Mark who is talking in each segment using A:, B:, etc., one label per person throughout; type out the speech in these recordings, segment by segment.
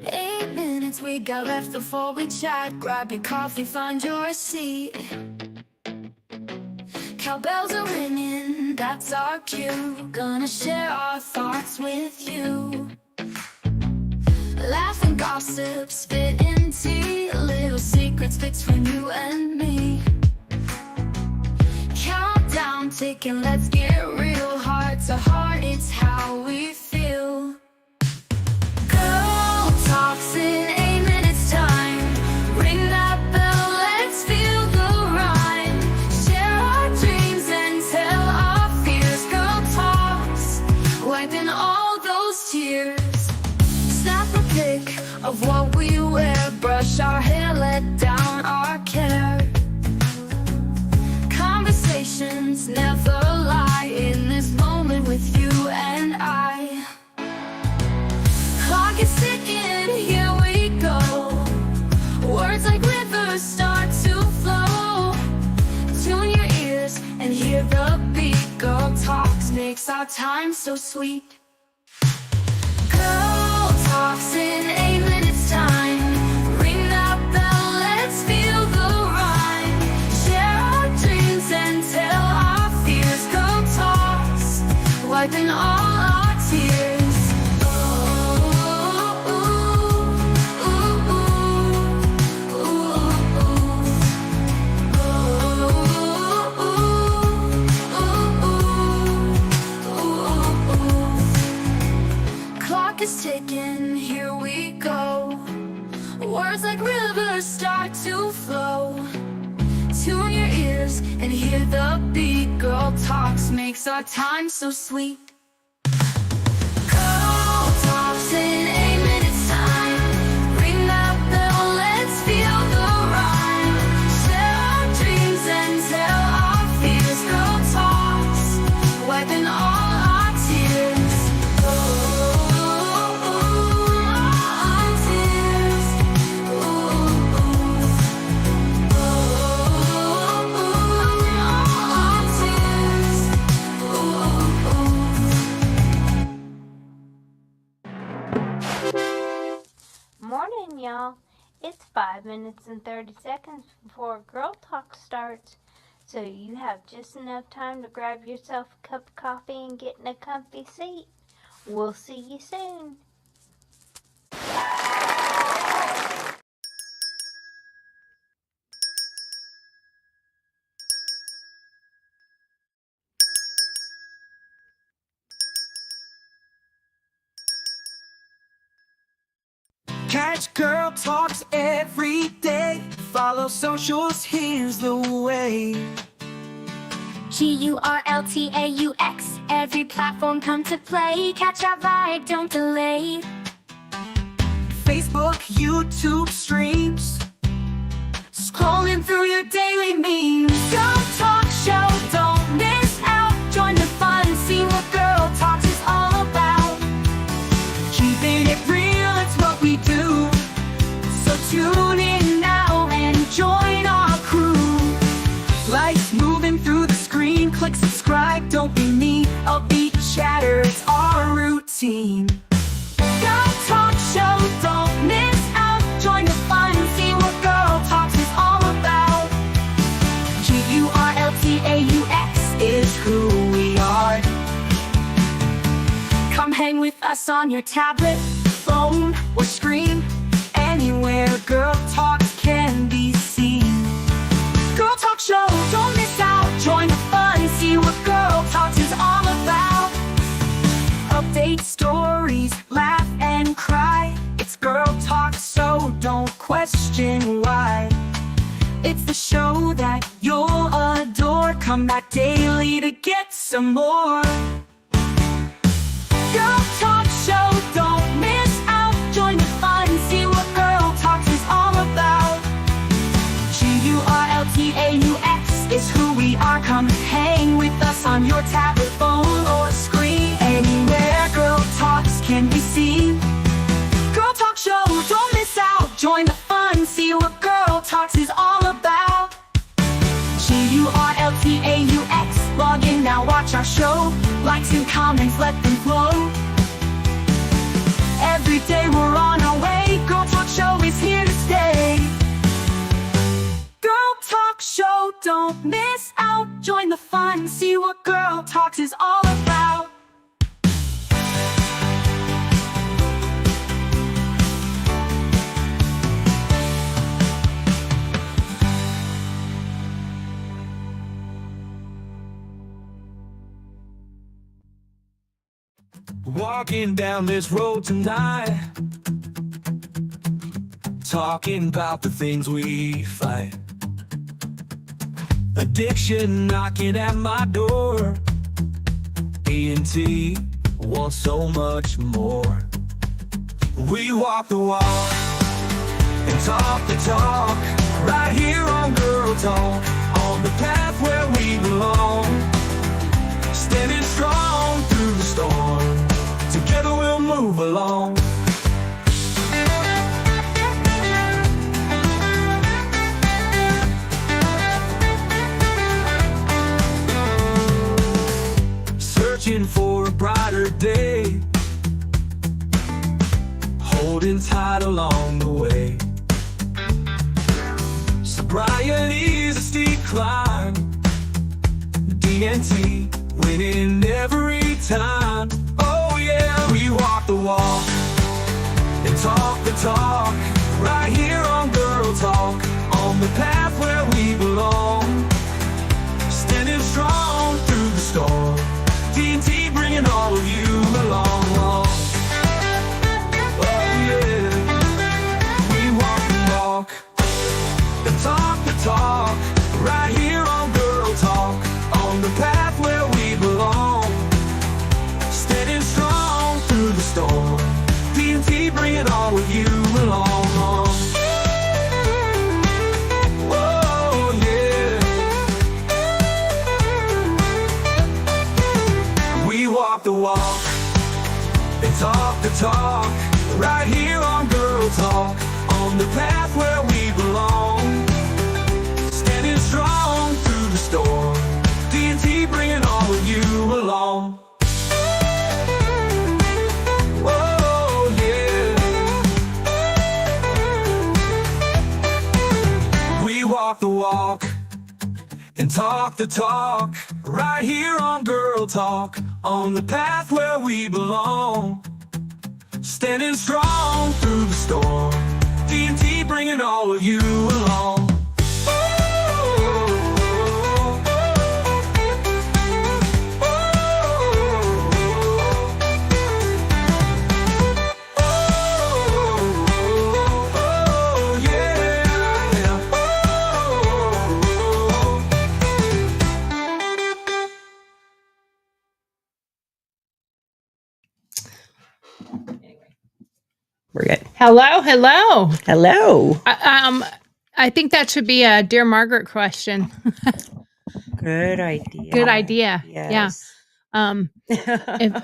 A: 8 minutes we got left before we chat. Grab your coffee, find your seat. Cowbells are ringing, that's our cue. Gonna share our thoughts with you. Laugh and gossip, spit in tea. Little secrets between you and me. Countdown ticking, let's get real. Heart to heart, it's how we feel. Girl talks in 8 minutes time. Ring that bell, let's feel the rhyme. Share our dreams and tell our fears. Girl talks, wiping all those tears. Snap a pic of what we wear. Brush our hair, let down our care. Conversations never lie in this moment with you and I. Clock is ticking, here we go. Words like rivers start to flow. Tune your ears and hear the beat. Girl talks makes our time so sweet. Girl talks in 8 minutes time. Ring that bell, let's feel the rhyme. Share our dreams and tell our fears. Girl talks, wiping all our tears. Clock is ticking, here we go. Words like rivers start to flow. Tune your ears and hear the beat. Girl talks makes our time so sweet. Girl talks in 8 minutes time. Ring that bell, let's feel the rhyme. Share our dreams and tell our fears. Girl talks, wiping all our tears.
B: Morning, y'all. It's 5 minutes and 30 seconds before Girl Talk starts, so you have just enough time to grab yourself a cup of coffee and get in a comfy seat. We'll see you soon.
C: Catch Girl Talks every day. Follow socials, here's the way.
A: GURLTAUX, every platform come to play. Catch our vibe, don't delay.
C: Facebook, YouTube streams. Scrolling through your daily memes.
A: Girl Talk Show, don't miss out. Join the fun, see what Girl Talks is all about.
C: Keeping it real, it's what we do. So tune in now and join our crew. Lights moving through the screen. Click subscribe, don't be mean. Upbeat chatter, it's our routine.
A: Girl Talk Show, don't miss out. Join the fun, see what Girl Talks is all about.
C: GURLTAUX is who we are.
A: Come hang with us on your tablet,
C: Phone or screen, anywhere Girl Talks can be seen.
A: Girl Talk Show, don't miss out. Join the fun, see what Girl Talks is all about.
C: Update stories, laugh and cry. It's Girl Talk, so don't question why. It's the show that you'll adore. Come back daily to get some more.
A: Girl Talk Show, don't miss out. Join the fun, see what Girl Talks is all about.
C: GURLTAUX is who we are. Come hang with us on your tablet, phone or screen. Anywhere Girl Talks can be seen.
A: Girl Talk Show, don't miss out. Join the fun, see what Girl Talks is all about.
C: GURLTAUX, log in now, watch our show. Likes and comments, let them flow. Every day we're on our way. Talks is all about. Walking down this road tonight, talking about the things we fight. Addiction knocking at my door. E&T wants so much more. We walk the walk and talk the talk, right here on Girl Talk, on the path where we belong. Standing strong through the storm, together we'll move along. Searching for a brighter day, holding tight along the way. Sobriety's a steep climb, D&T winning every time. Oh yeah, we walk the walk and talk the talk, right here on Girl Talk, on the path where we belong. Standing strong through the storm, D&T bringing all of you along. Oh yeah, we walk the walk and talk the talk, right here on Girl Talk, on the path where we belong. Standing strong through the storm, D&T bringing all of you along. Oh yeah, we walk the walk and talk the talk, right here on Girl Talk, on the path where we belong. Standing strong through the storm, D&T bringing all of you along. Oh yeah, we walk the walk and talk the talk, right here on Girl Talk, on the path where we belong. Standing strong through the storm, D&T bringing all of you along.
D: We're good.
E: Hello, hello.
D: Hello.
E: I think that should be a Dear Margaret question.
D: Good idea.
E: Good idea.
D: Yes.
E: Yeah.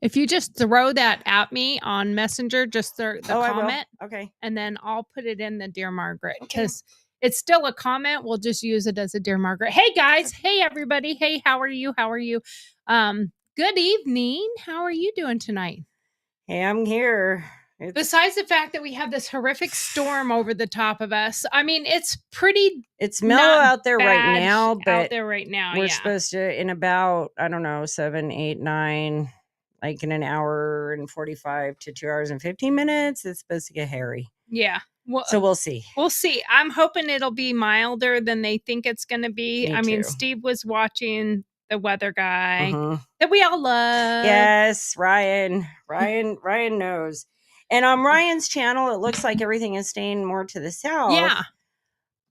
E: If you just throw that at me on Messenger, just the
D: I will.
E: comment,
D: Okay.
E: and then I'll put it in the Dear Margaret
D: Okay.
E: because it's still a comment. We'll just use it as a Dear Margaret. Hey guys. Hey everybody. Hey, how are you? How are you? Good evening. How are you doing tonight?
D: Hey, I'm here.
E: Besides the fact that we have this horrific storm over the top of us, I mean, it's pretty
D: It's mellow
E: not
D: out there right
E: bad
D: now,
E: out
D: but
E: there right now.
D: we're
E: Yeah.
D: supposed to, in about, I don't know, 7, 8, 9, like in an hour and 45 to 2 hours and 15 minutes, it's supposed to get hairy.
E: Yeah. Well,
D: So we'll see.
E: we'll see. I'm hoping it'll be milder than they think it's going to be.
D: Me
E: I mean,
D: too.
E: Steve was watching the weather guy
D: Mhm.
E: that we all love.
D: Yes, Ryan knows. And on Ryan's channel, it looks like everything is staying more to the south.
E: Yeah.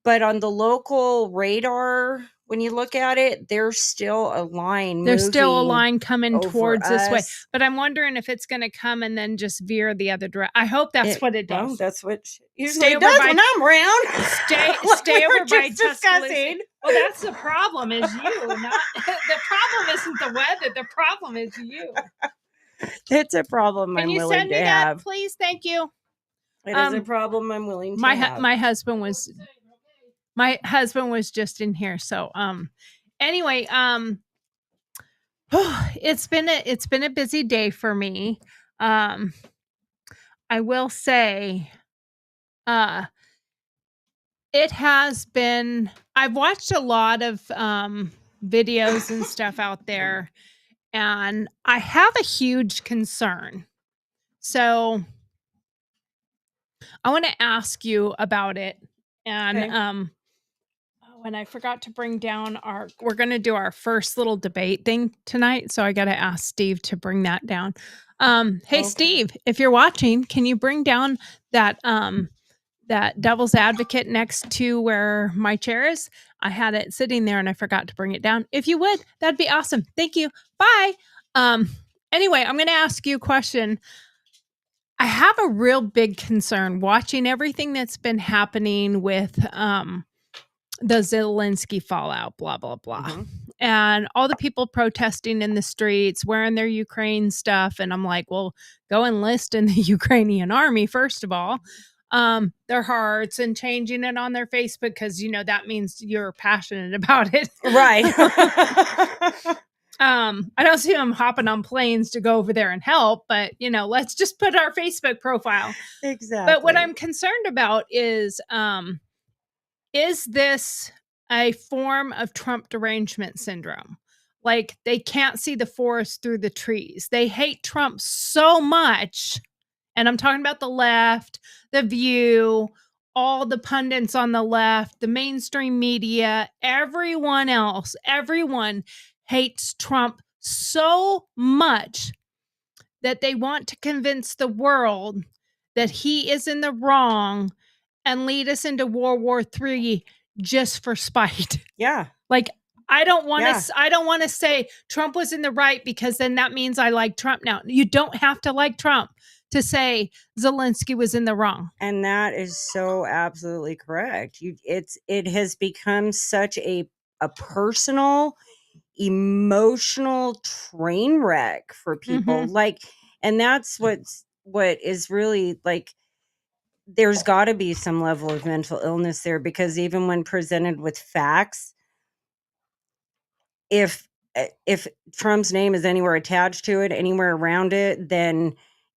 D: But on the local radar, when you look at it, there's still a line.
E: There's still a
D: moving
E: line coming
D: over
E: towards this way.
D: us.
E: But I'm wondering if it's going to come and then just veer the other direction. I hope that's what it does.
D: Well, that's what usually
E: Stay
D: it
E: over
D: does
E: by-
D: when I'm around.
E: Stay
D: we were
E: over by
D: just discussing.
E: Tuscaloosa. Well, that's the problem is you. Not the problem isn't the weather. The problem is you.
D: It's a problem
E: Can
D: I'm
E: you
D: willing
E: send me
D: to
E: that,
D: have.
E: please? Thank you.
D: It is a problem I'm willing to have.
E: My husband was just in here. So anyway, it's been a busy day for me. I will say it has been. I've watched a lot of videos and stuff out there. And I have a huge concern. So I want to ask you about it. And
D: Okay.
E: and I forgot to bring down we're going to do our first little debate thing tonight. So I got to ask Steve to bring that down. Hey,
D: Okay.
E: Steve, if you're watching, can you bring down that devil's advocate next to where my chair is? I had it sitting there and I forgot to bring it down. If you would, that'd be awesome. Thank you. Bye. Anyway, I'm going to ask you a question. I have a real big concern watching everything that's been happening with the Zelensky fallout, blah, blah, blah.
D: Mhm.
E: And all the people protesting in the streets, wearing their Ukraine stuff. And I'm like, well, go enlist in the Ukrainian army, first of all. Their hearts and changing it on their Facebook because, that means you're passionate about it.
D: Right.
E: I don't see them hopping on planes to go over there and help, but, let's just put our Facebook profile.
D: Exactly.
E: But what I'm concerned about is this a form of Trump derangement syndrome? Like they can't see the forest through the trees. They hate Trump so much. And I'm talking about the left, The View, all the pundits on the left, the mainstream media, everyone else, everyone hates Trump so much that they want to convince the world that he is in the wrong and lead us into World War III just for spite.
D: Yeah.
E: Like I don't want to
D: Yeah.
E: I don't want to say Trump was in the right because then that means I like Trump now. You don't have to like Trump to say Zelensky was in the wrong.
D: And that is so absolutely correct. It has become such a personal, emotional train wreck for people. Like, and that's what is really like, there's got to be some level of mental illness there, because even when presented with facts, if Trump's name is anywhere attached to it, anywhere around it, then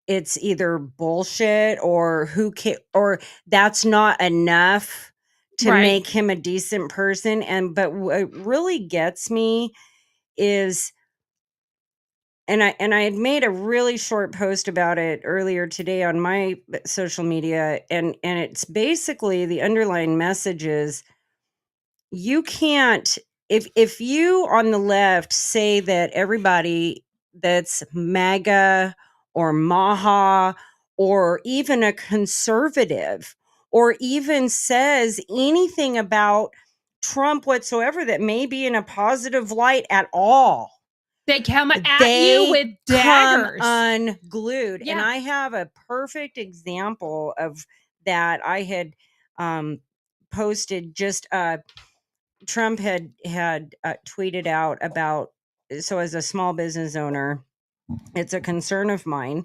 D: it's either bullshit or or that's not enough to
E: Right.
D: make him a decent person. But what really gets me is, and I had made a really short post about it earlier today on my social media, and it's basically the underlying message is, you can't, if you on the left say that everybody that's MAGA or Maha or even a conservative or even says anything about Trump whatsoever that may be in a positive light at all,
E: They come at
D: they
E: you with daggers.
D: come unglued.
E: Yeah.
D: And I have a perfect example of that. I had posted just Trump had tweeted out about, so as a small business owner, it's a concern of mine.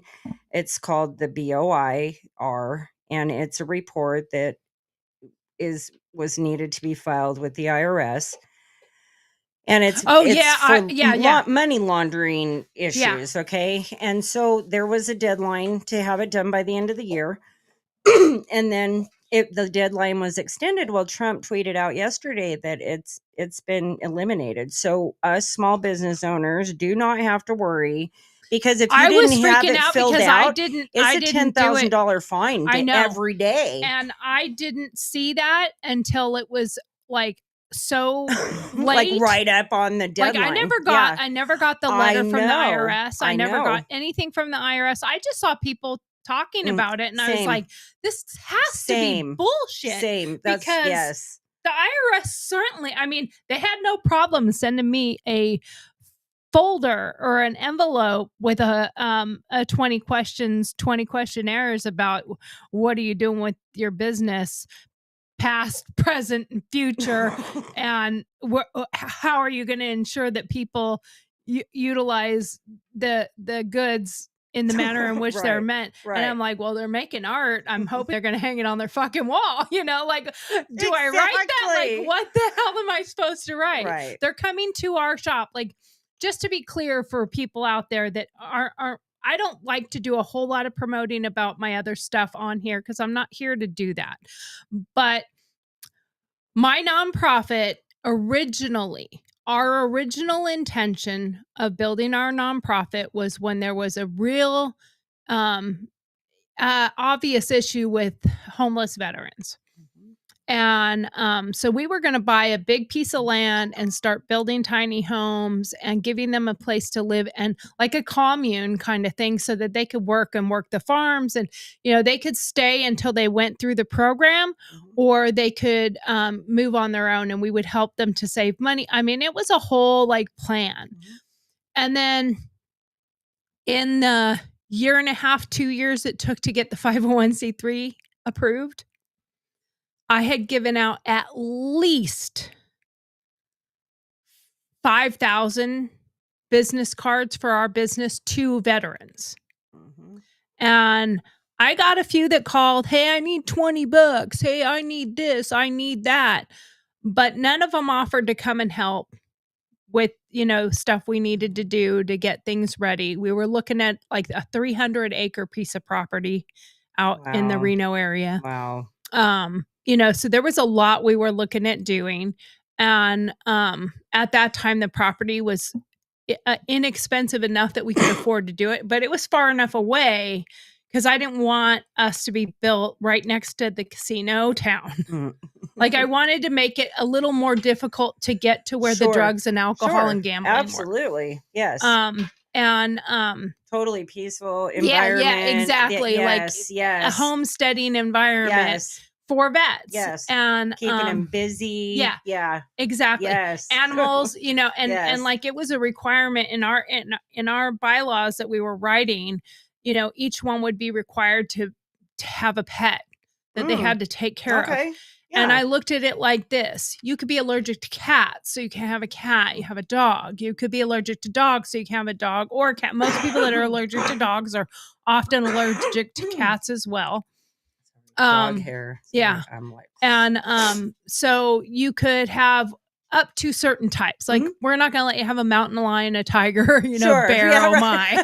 D: It's called the BOIR, and it's a report that was needed to be filed with the IRS. And it's for money laundering issues. Okay. And so there was a deadline to have it done by the end of the year. And then the deadline was extended. Well, Trump tweeted out yesterday that it's been eliminated. So us small business owners do not have to worry, because if you didn't have it filled out, it's a $10,000 fine every day.
E: And I didn't see that until it was like so late,
D: like right up on the deadline.
E: Like I never got the letter from the IRS. I never got anything from the IRS. I just saw people talking about it, and I was like, this has to be bullshit. Because the IRS certainly, I mean, they had no problem sending me a folder or an envelope with a 20 questionnaires about what are you doing with your business, past, present, and future, and how are you going to ensure that people utilize the goods in the manner in which they're meant. And I'm like, well, they're making art. I'm hoping they're going to hang it on their fucking wall. Like, do I write that? Like, what the hell am I supposed to write?
D: Right.
E: They're coming to our shop. Like, just to be clear for people out there that aren't I don't like to do a whole lot of promoting about my other stuff on here because I'm not here to do that. But my nonprofit originally our original intention of building our nonprofit was when there was a real obvious issue with homeless veterans. And so we were going to buy a big piece of land and start building tiny homes and giving them a place to live, and like a commune kind of thing, so that they could work the farms, and they could stay until they went through the program, or they could move on their own, and we would help them to save money. I mean, it was a whole plan. And then in the year and a half, 2 years it took to get the 501c3 approved, I had given out at least 5,000 business cards for our business to veterans. And I got a few that called, hey, I need $20. Hey, I need this, I need that. But none of them offered to come and help with, stuff we needed to do to get things ready. We were looking at like a 300-acre piece of property out in the Reno area.
D: Wow.
E: So there was a lot we were looking at doing. And at that time, the property was inexpensive enough that we could afford to do it, but it was far enough away because I didn't want us to be built right next to the casino town. Like, I wanted to make it a little more difficult to get to where the drugs and alcohol and gambling
D: absolutely were. Yes.
E: And
D: totally peaceful environment.
E: Yeah, exactly.
D: Yes,
E: a homesteading environment for vets.
D: Yes.
E: And
D: keeping them busy.
E: Yeah.
D: Yeah.
E: Exactly.
D: Yes.
E: Animals, and like it was a requirement in our bylaws that we were writing, each one would be required to have a pet that they had to take care of.
D: Yeah.
E: And I looked at it like this. You could be allergic to cats, so you can have a cat. You have a dog. You could be allergic to dogs, so you can have a dog or a cat. Most people that are allergic to dogs are often allergic to cats as well.
D: Dog hair.
E: Yeah.
D: I'm like,
E: and so you could have up to certain types. Like, we're not going to let you have a mountain lion, a tiger, bear, oh my.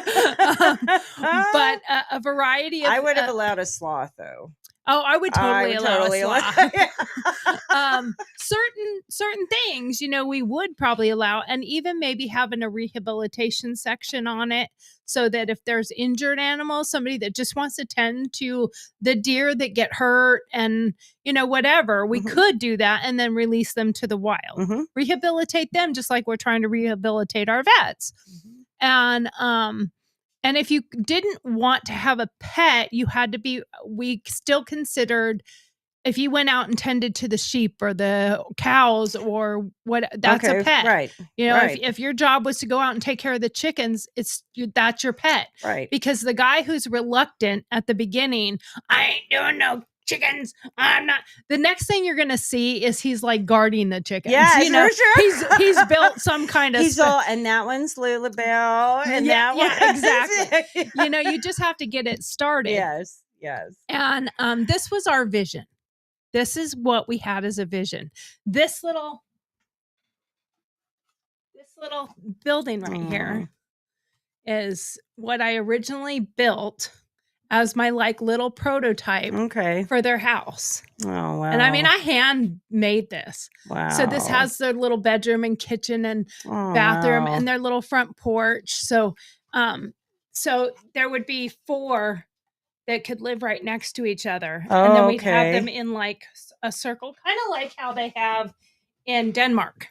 E: But a variety of...
D: I would have allowed a sloth, though.
E: Oh, I would totally allow a sloth. Certain things, we would probably allow, and even maybe having a rehabilitation section on it, so that if there's injured animals, somebody that just wants to tend to the deer that get hurt and, whatever, we could do that and then release them to the wild. Rehabilitate them just like we're trying to rehabilitate our vets. And if you didn't want to have a pet, we still considered, if you went out and tended to the sheep or the cows or what, that's a pet.
D: Right.
E: If your job was to go out and take care of the chickens, that's your pet.
D: Right.
E: Because the guy who's reluctant at the beginning, I ain't doing no chickens, I'm not. The next thing you're gonna see is he's like guarding the chickens.
D: Yeah, for sure.
E: He's built some kind of.
D: And that one's Lulabelle, and that one.
E: Yeah, exactly. You just have to get it started.
D: Yes.
E: And this was our vision. This is what we had as a vision. This little building right here is what I originally built as my little prototype for their house.
D: Oh, wow.
E: And I mean, I hand made this.
D: Wow.
E: So this has their little bedroom and kitchen and bathroom and their little front porch. So there would be 4 that could live right next to each other. And then we'd have them in like a circle, kind of like how they have in Denmark.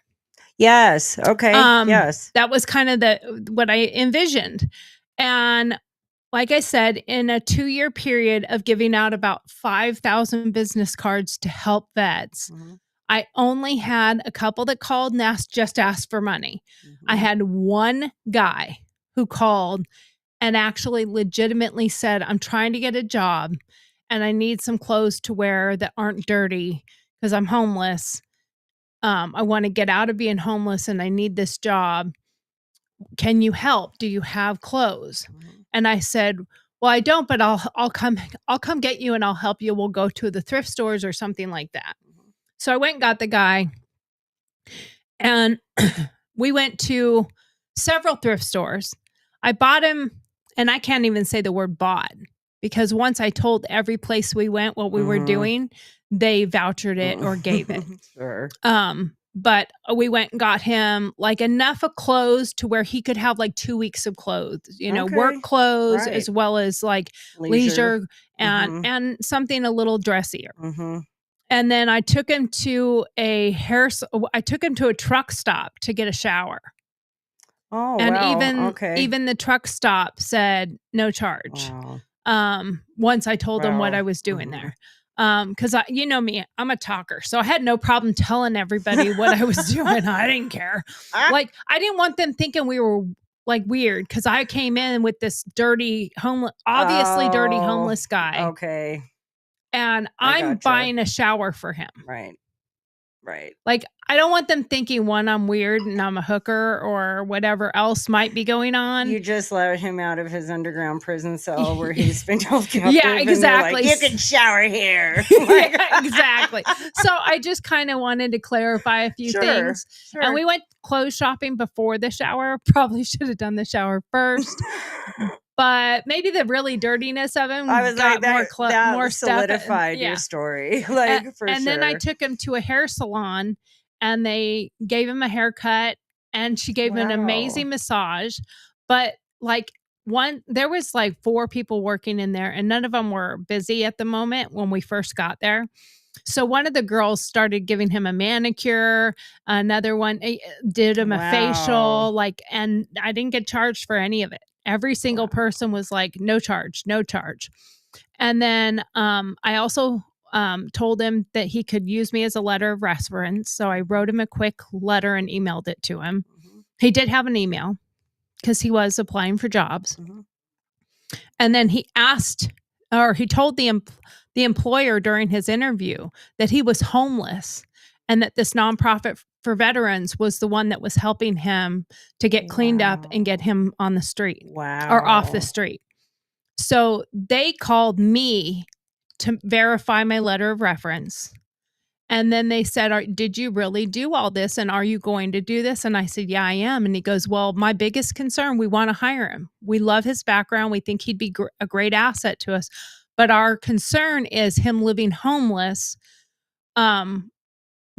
D: Yes. Okay. Yes.
E: That was kind of what I envisioned. And like I said, in a 2-year period of giving out about 5,000 business cards to help vets, I only had a couple that called and asked for money. I had one guy who called and actually legitimately said, I'm trying to get a job and I need some clothes to wear that aren't dirty because I'm homeless. I want to get out of being homeless and I need this job. Can you help? Do you have clothes? And I said, well, I don't, but I'll come get you and I'll help you. We'll go to the thrift stores or something like that. So I went and got the guy and we went to several thrift stores. I bought him, and I can't even say the word bought, because once I told every place we went what we were doing, they vouchered it or gave it.
D: Sure.
E: but we went and got him like enough of clothes to where he could have like 2 weeks of clothes, work
D: Okay.
E: clothes
D: Right.
E: as well as like leisure and something a little dressier. And then I took him to a truck stop to get a shower.
D: Oh,
E: And
D: wow.
E: even the truck stop said no charge.
D: Wow.
E: Once I told them what
D: Wow.
E: I was doing there. Because you know me, I'm a talker, so I had no problem telling everybody what I was doing. I didn't care. Like, I didn't want them thinking we were like weird, because I came in with this dirty obviously dirty homeless guy,
D: Okay.
E: and
D: I
E: I'm
D: gotcha.
E: buying a shower for him.
D: Right. Right.
E: Like, I don't want them thinking, one, I'm weird and I'm a hooker or whatever else might be going on.
D: You just let him out of his underground prison cell where he's been held captive.
E: Yeah, exactly.
D: And they're like, you can shower here.
E: Yeah, exactly. So I just kind of wanted to clarify a few things.
D: Sure.
E: And we went clothes shopping before the shower. Probably should have done the shower first. But maybe the really dirtiness of him
D: I was
E: got
D: like,
E: more
D: solidified
E: stuff.
D: your story. Like,
E: and then I took him to a hair salon, and they gave him a haircut, and she gave him an amazing massage. But like, there was like 4 people working in there, and none of them were busy at the moment when we first got there. So one of the girls started giving him a manicure. Another one did him a facial, and I didn't get charged for any of it. Every single person was like, no charge, no charge. And then I also told him that he could use me as a letter of reference. So I wrote him a quick letter and emailed it to him. He did have an email because he was applying for jobs. And then he told the employer during his interview that he was homeless, and that this nonprofit for veterans was the one that was helping him to get cleaned up and get him on the street or off the street. So they called me to verify my letter of reference. And then they said, did you really do all this? And are you going to do this? And I said, yeah, I am. And he goes, well, my biggest concern, we want to hire him. We love his background. We think he'd be a great asset to us. But our concern is him living homeless.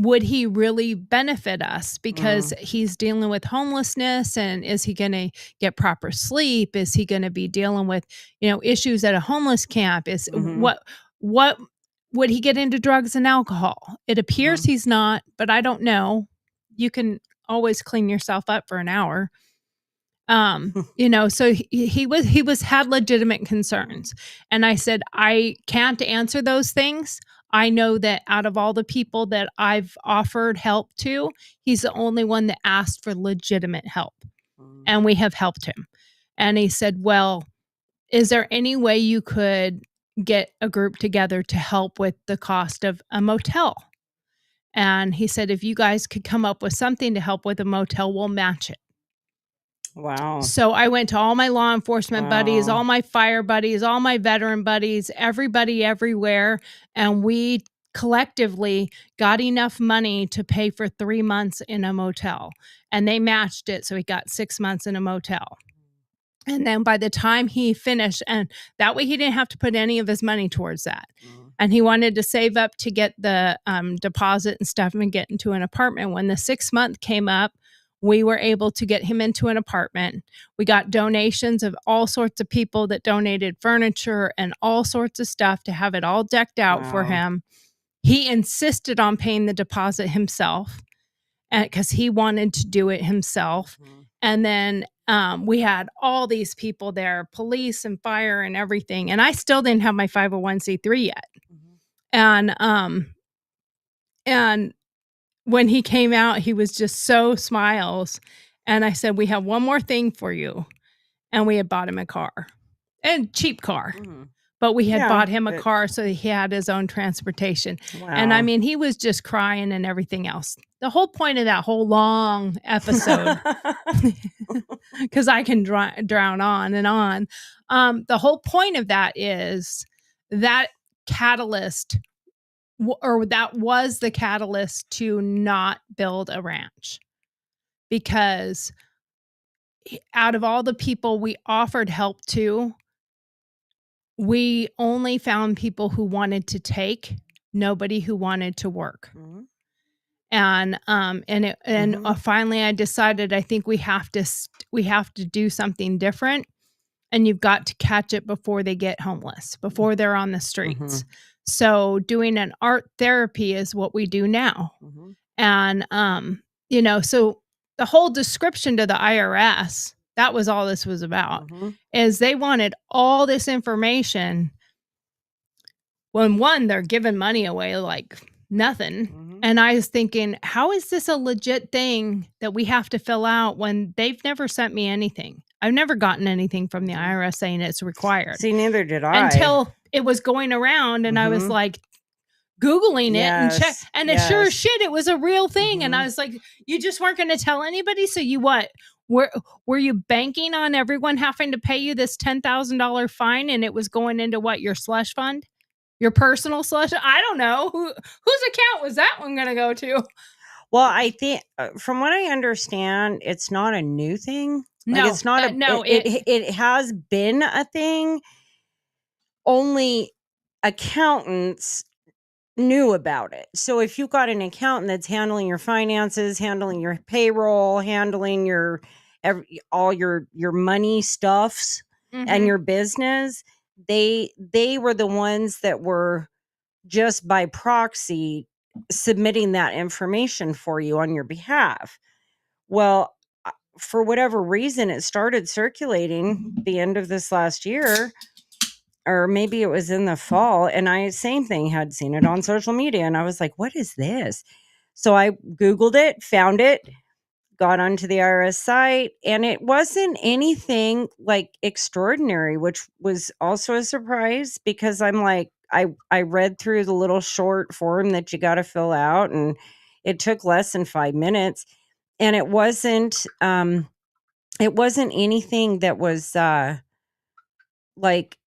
E: Would he really benefit us? Because he's dealing with homelessness, and is he going to get proper sleep? Is he going to be dealing with, issues at a homeless camp? What would he get into drugs and alcohol? It appears he's not, but I don't know. You can always clean yourself up for an hour. So he had legitimate concerns. And I said, I can't answer those things. I know that out of all the people that I've offered help to, he's the only one that asked for legitimate help. And we have helped him. And he said, well, is there any way you could get a group together to help with the cost of a motel? And he said, if you guys could come up with something to help with a motel, we'll match it.
D: Wow.
E: So I went to all my law enforcement buddies, all my fire buddies, all my veteran buddies, everybody everywhere. And we collectively got enough money to pay for 3 months in a motel. And they matched it. So he got 6 months in a motel. And then by the time he finished, and that way he didn't have to put any of his money towards that. And he wanted to save up to get the deposit and stuff and get into an apartment. When the 6 month came up, we were able to get him into an apartment. We got donations of all sorts of people that donated furniture and all sorts of stuff to have it all decked out for him. He insisted on paying the deposit himself because he wanted to do it himself. And then we had all these people there, police and fire and everything. And I still didn't have my 501c3 yet. And when he came out, he was just so smiles. And I said, we have one more thing for you. And we had bought him a car, a cheap car. But we had bought him a car so he had his own transportation. And I mean, he was just crying and everything else. The whole point of that whole long episode, because I can drown on and on. The whole point of that is that catalyst, or that was the catalyst to not build a ranch. Because out of all the people we offered help to, we only found people who wanted to take, nobody who wanted to work. And finally I decided I think we have to do something different, and you've got to catch it before they get homeless, before they're on the streets. So doing an art therapy is what we do now. And so the whole description to the IRS, that was all this was about, is they wanted all this information when, one, they're giving money away like nothing. And I was thinking, how is this a legit thing that we have to fill out when they've never sent me anything? I've never gotten anything from the IRS saying it's required.
D: See, neither did I.
E: Until it was going around, and I was like Googling it and check, and as sure as shit, it was a real thing. And I was like, you just weren't going to tell anybody? So you what? Were you banking on everyone having to pay you this $10,000 fine, and it was going into what, your slush fund? Your personal slush? I don't know. Whose account was that one going to go to?
D: Well, I think from what I understand, it's not a new thing.
E: No,
D: like, it's not it has been a thing. Only accountants knew about it. So if you've got an accountant that's handling your finances, handling your payroll, handling your all your money stuffs and your business, they were the ones that were just by proxy submitting that information for you on your behalf. Well, for whatever reason, it started circulating the end of this last year, or maybe it was in the fall. And same thing, had seen it on social media. And I was like, what is this? So I Googled it, found it, got onto the IRS site, and it wasn't anything like extraordinary, which was also a surprise, because I'm like, I read through the little short form that you got to fill out, and it took less than 5 minutes. And it wasn't anything that was like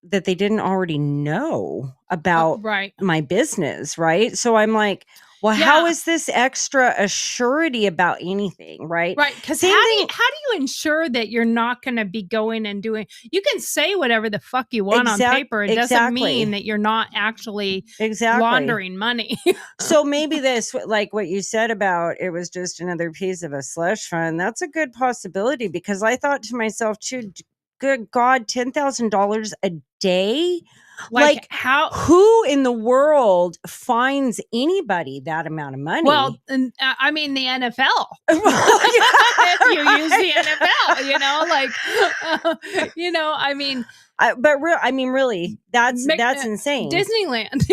D: that they didn't already know about my business, right? So I'm like, well, how is this extra a surety about anything, right?
E: Right, because how do you ensure that you're not going to be going and doing? You can say whatever the fuck you want on paper. It doesn't mean that you're not actually laundering money.
D: So maybe this, like what you said about it was just another piece of a slush fund. That's a good possibility, because I thought to myself too, good God, $10,000 a day? Like
E: how?
D: Who in the world finds anybody that amount of money?
E: Well, I mean the NFL. If you use the NFL, I mean.
D: Really, that's insane.
E: Disneyland,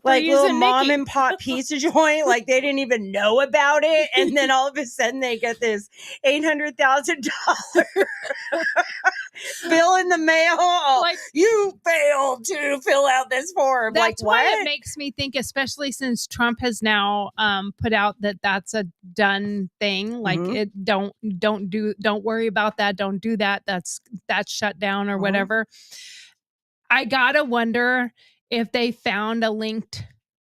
D: like little mom and pop pizza joint, like they didn't even know about it, and then all of a sudden they get this $800,000 bill in the mail. Like, you failed to fill out this form.
E: That's
D: like, what?
E: Why it makes me think, especially since Trump has now put out that that's a done thing. Like, it don't worry about that. Don't do that. That's shut down or whatever. I gotta wonder if they found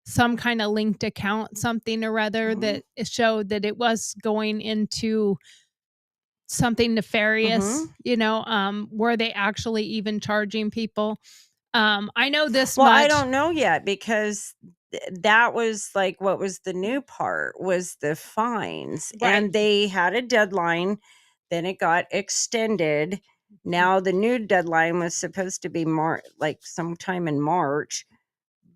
E: some kind of linked account, something or other that showed that it was going into something nefarious, were they actually even charging people? I know this much.
D: I don't know yet, because that was like, what was the new part was the fines, and they had a deadline. Then it got extended. Now the new deadline was supposed to be like sometime in March,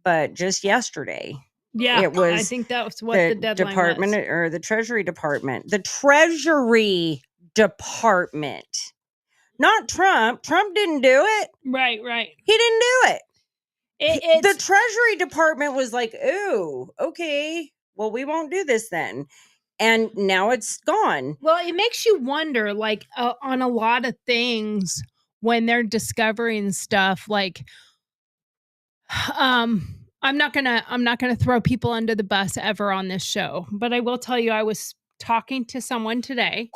D: but just yesterday.
E: Yeah,
D: it was.
E: I think that was what the deadline
D: department
E: was.
D: Or the Treasury Department. The Treasury Department, not Trump. Trump didn't do it.
E: Right.
D: He didn't do it. The Treasury Department was like, "Ooh, okay, well, we won't do this then." And now it's gone.
E: Well, it makes you wonder, like, on a lot of things when they're discovering stuff. Like, I'm not gonna throw people under the bus ever on this show, but I will tell you, I was talking to someone today.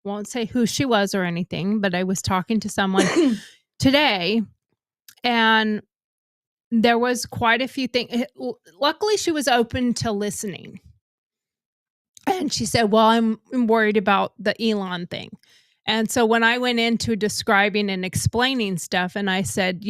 E: Won't say who she was or anything, but I was talking to someone today, and there was quite a few things. Luckily, she was open to listening. And she said, well, I'm worried about the Elon thing. And so when I went into describing and explaining stuff, and I said,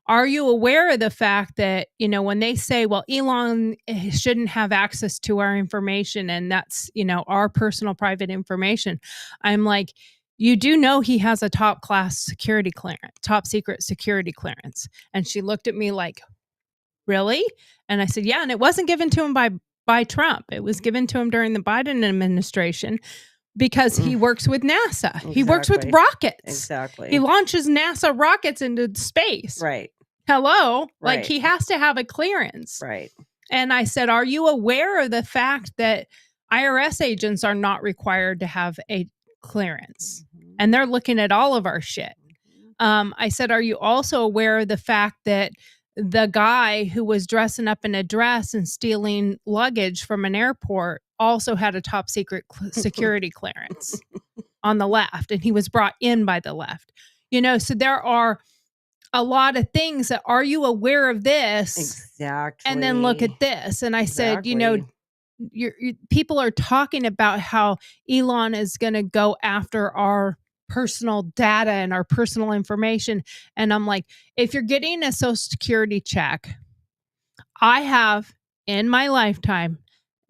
E: are you aware of the fact that, you know, when they say, well, Elon shouldn't have access to our information and that's, you know, our personal private information. I'm like, you do know he has a top class security clearance, top secret security clearance. And she looked at me like, really? And I said, yeah. And it wasn't given to him by Trump. It was given to him during the Biden administration because he works with NASA.
D: Exactly.
E: He works with rockets.
D: Exactly.
E: He launches NASA rockets into space.
D: Right.
E: Hello?
D: Right.
E: Like he has to have a clearance.
D: Right.
E: And I said, are you aware of the fact that IRS agents are not required to have a clearance? And they're looking at all of our shit. I said, are you also aware of the fact that the guy who was dressing up in a dress and stealing luggage from an airport also had a top secret security clearance on the left, and he was brought in by the left? You know, so there are a lot of things that, are you aware of this?
D: Exactly.
E: And then look at this. And I said, you know, people are talking about how Elon is going to go after our personal data and our personal information. And I'm like, if you're getting a Social Security check, I have in my lifetime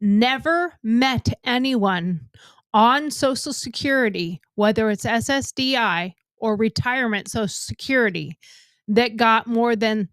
E: never met anyone on Social Security, whether it's SSDI or retirement Social Security, that got more than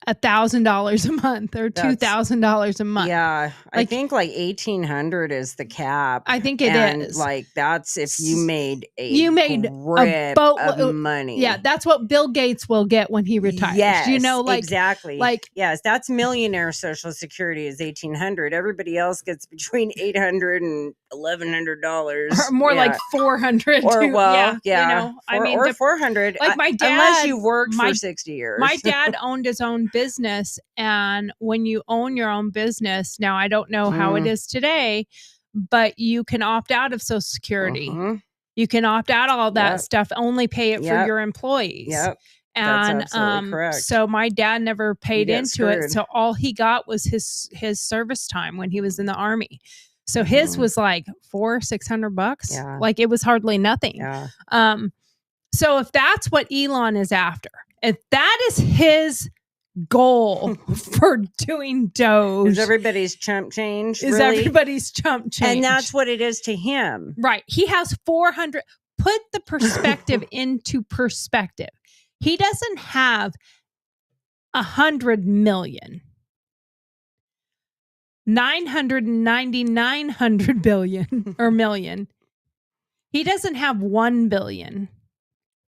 E: $1,000 a month or $2,000 a month.
D: Yeah, I think like 1,800 is the cap.
E: I think it
D: and
E: is.
D: Like that's if you made a
E: a boatload
D: of money.
E: Yeah, that's what Bill Gates will get when he retires.
D: Yes,
E: you know, like
D: exactly.
E: Like
D: yes, that's millionaire Social Security is 1,800. Everybody else gets between $800 and $1,100,
E: or more like 400.
D: Or
E: You know, I mean,
D: or 400.
E: Like my dad,
D: unless you worked for 60 years.
E: My dad owned his own business, and when you own your own business, now I don't know how it is today, but you can opt out of Social Security. You can opt out all that stuff, only pay it for your employees.
D: Yep.
E: And
D: That's absolutely correct.
E: So my dad never paid into
D: screwed.
E: it. So all he got was his service time when he was in the Army. So his was like $400-600.
D: Yeah.
E: Like it was hardly nothing.
D: Yeah.
E: So if that's what Elon is after, if that is his goal for doing Doge,
D: is everybody's chump change?
E: Is
D: really?
E: Everybody's chump change.
D: And that's what it is to him.
E: Right. He has 400. Put the perspective into perspective. He doesn't have 100 million. 999 billion or million. He doesn't have 1 billion,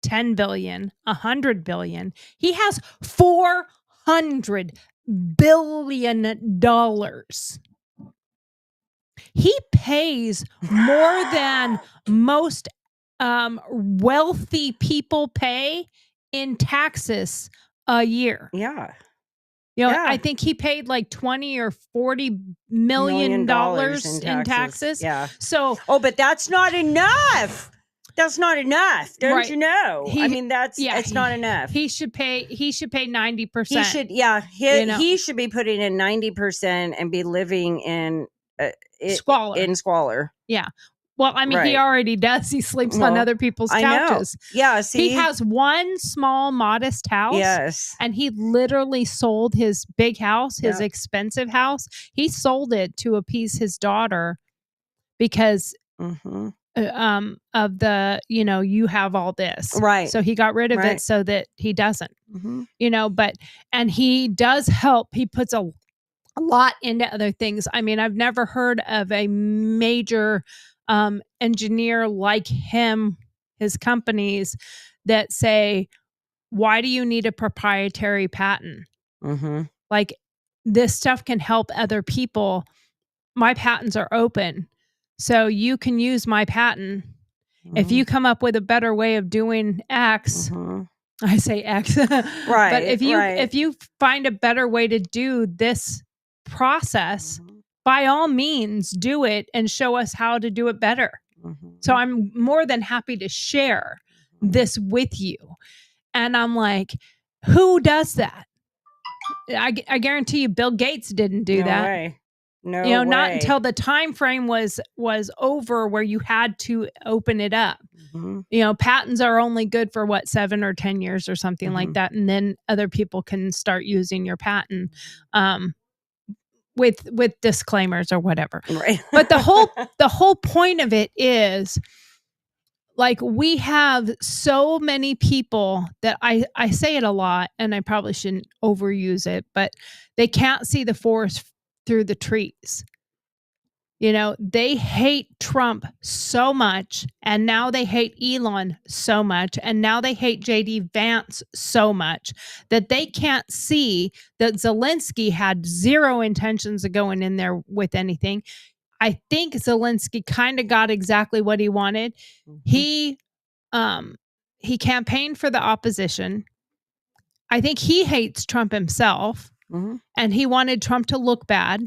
E: 10 billion, 100 billion. He has $400 billion. He pays more than most wealthy people pay in taxes a year.
D: Yeah.
E: You know, I think he paid like 20 or 40 million dollars in taxes.
D: Yeah.
E: So,
D: but that's not enough. That's not enough. Don't you know? I mean, it's not enough.
E: He should pay 90%.
D: He should, he should be putting in 90% and be living in squalor.
E: Yeah. Well, I mean, he already does. He sleeps on other people's couches.
D: Yeah, see?
E: He has one small, modest house.
D: Yes.
E: And he literally sold his big house, his expensive house. He sold it to appease his daughter because of the, you know, you have all this.
D: Right.
E: So he got rid of it so that he doesn't. You know, and he does help. He puts a lot into other things. I mean, I've never heard of a major engineer like him, his companies that say, why do you need a proprietary patent? Like this stuff can help other people. My patents are open. So you can use my patent. If you come up with a better way of doing X, I say X,
D: right?
E: But if you find a better way to do this process, by all means, do it and show us how to do it better. So I'm more than happy to share this with you. And I'm like, who does that? I guarantee you Bill Gates didn't do that.
D: No way.
E: Not until the time frame was over where you had to open it up. Patents are only good for 7 or 10 years or something like that, and then other people can start using your patent with disclaimers or whatever.
D: Right.
E: But the whole point of it is, like, we have so many people that I say it a lot, and I probably shouldn't overuse it, but they can't see the forest through the trees. They hate Trump so much, and now they hate Elon so much, and now they hate JD Vance so much that they can't see that Zelensky had zero intentions of going in there with anything. I think Zelensky kind of got exactly what he wanted. He campaigned for the opposition. I think he hates Trump himself. And he wanted Trump to look bad.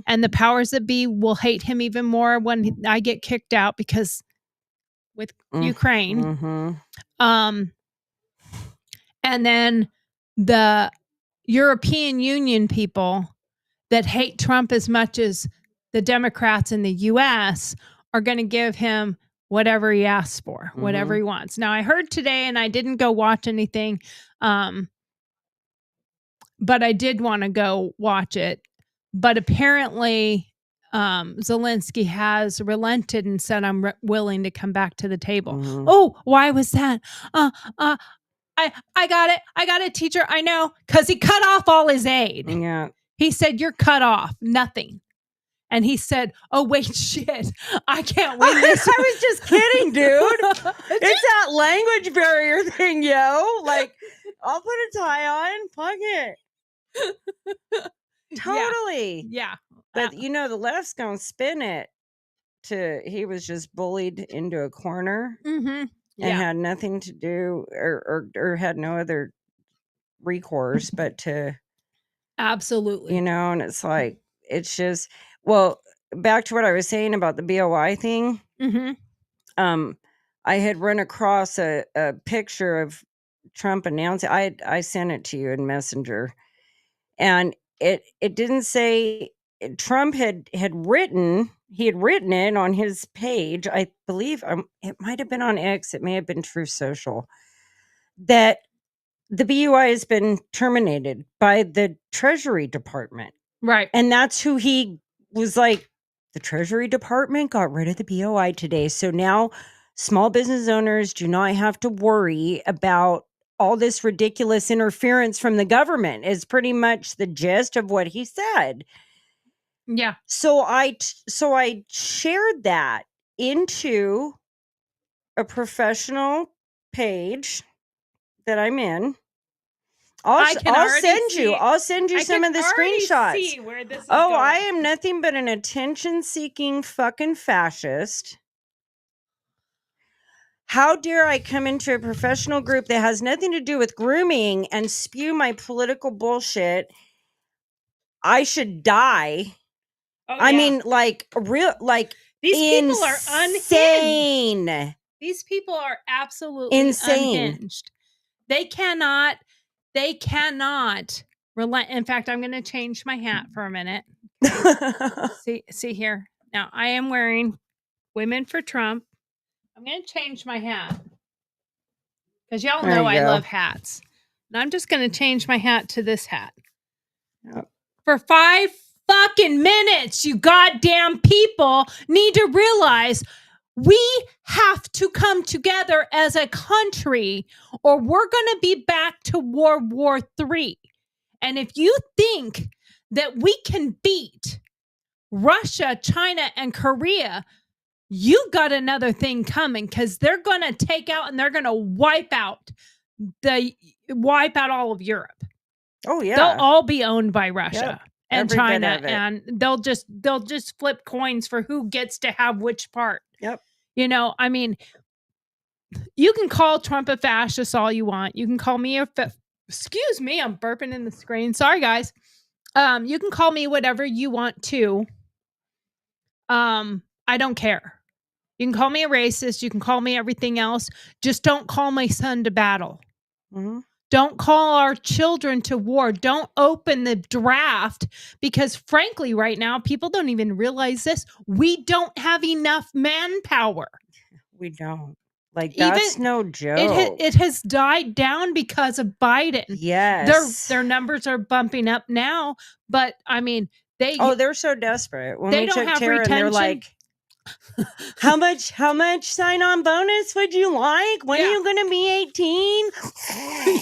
E: And the powers that be will hate him even more when I get kicked out, because with Ukraine. And then the European Union people that hate Trump as much as the Democrats in the US are going to give him whatever he asks for, whatever he wants. Now, I heard today, and I didn't go watch anything, but I did want to go watch it. But apparently, Zelensky has relented and said, I'm willing to come back to the table. Oh, why was that? I got it. I got it, teacher. I know. Because he cut off all his aid.
D: Yeah.
E: He said, you're cut off. Nothing. And he said, oh, wait, shit. I can't win this.
D: I was just kidding, dude. It's that language barrier thing, yo. Like, I'll put a tie on. Fuck it. Totally.
E: Yeah.
D: But, the left's going to spin it to he was just bullied into a corner and had nothing to do or had no other recourse but to.
E: Absolutely.
D: And it's like, it's just, well, back to what I was saying about the BOI thing. I had run across a picture of Trump announcing. I sent it to you in Messenger, and it didn't say Trump had written. He had written it on his page. I believe it might have been on X. It may have been True Social. That the BUI has been terminated by the Treasury Department.
E: Right.
D: And that's who he was like, the Treasury Department got rid of the BOI today. So now small business owners do not have to worry about all this ridiculous interference from the government, is pretty much the gist of what he said.
E: Yeah.
D: So I shared that into a professional page that I'm in. I'll send you some of the screenshots.
E: See where this is
D: going.
E: going.
D: I am nothing but an attention-seeking fucking fascist. How dare I come into a professional group that has nothing to do with grooming and spew my political bullshit? I should die.
E: Oh,
D: I mean, like,
E: these people are
D: insane.
E: Unhinged. These people are absolutely
D: insane.
E: Unhinged. They cannot relent. In fact, I'm going to change my hat for a minute. see here. Now, I am wearing Women for Trump. I'm going to change my hat because y'all know I love hats. And I'm just going to change my hat to this hat.
D: Yep.
E: For 5 fucking minutes, you goddamn people need to realize we have to come together as a country, or we're going to be back to World War III. And if you think that we can beat Russia, China, and Korea, you got another thing coming, because they're going to take out and they're going to wipe out all of Europe.
D: Oh yeah,
E: they'll all be owned by Russia and
D: Every
E: China,
D: bit of it.
E: and they'll just flip coins for who gets to have which part.
D: Yep.
E: I mean, you can call Trump a fascist all you want. You can call me excuse me, I'm burping in the screen. Sorry, guys. You can call me whatever you want to. I don't care. You can call me a racist. You can call me everything else. Just don't call my son to battle. Don't call our children to war. Don't open the draft because, frankly, right now, people don't even realize this. We don't have enough manpower.
D: We don't. Like, that's no joke.
E: It has died down because of Biden.
D: Yes.
E: Their numbers are bumping up now, but I mean,
D: they're so desperate. When
E: they
D: we
E: don't
D: took
E: have
D: Tara and they're
E: retention.
D: like, how much sign-on bonus would you like? When are you gonna be 18?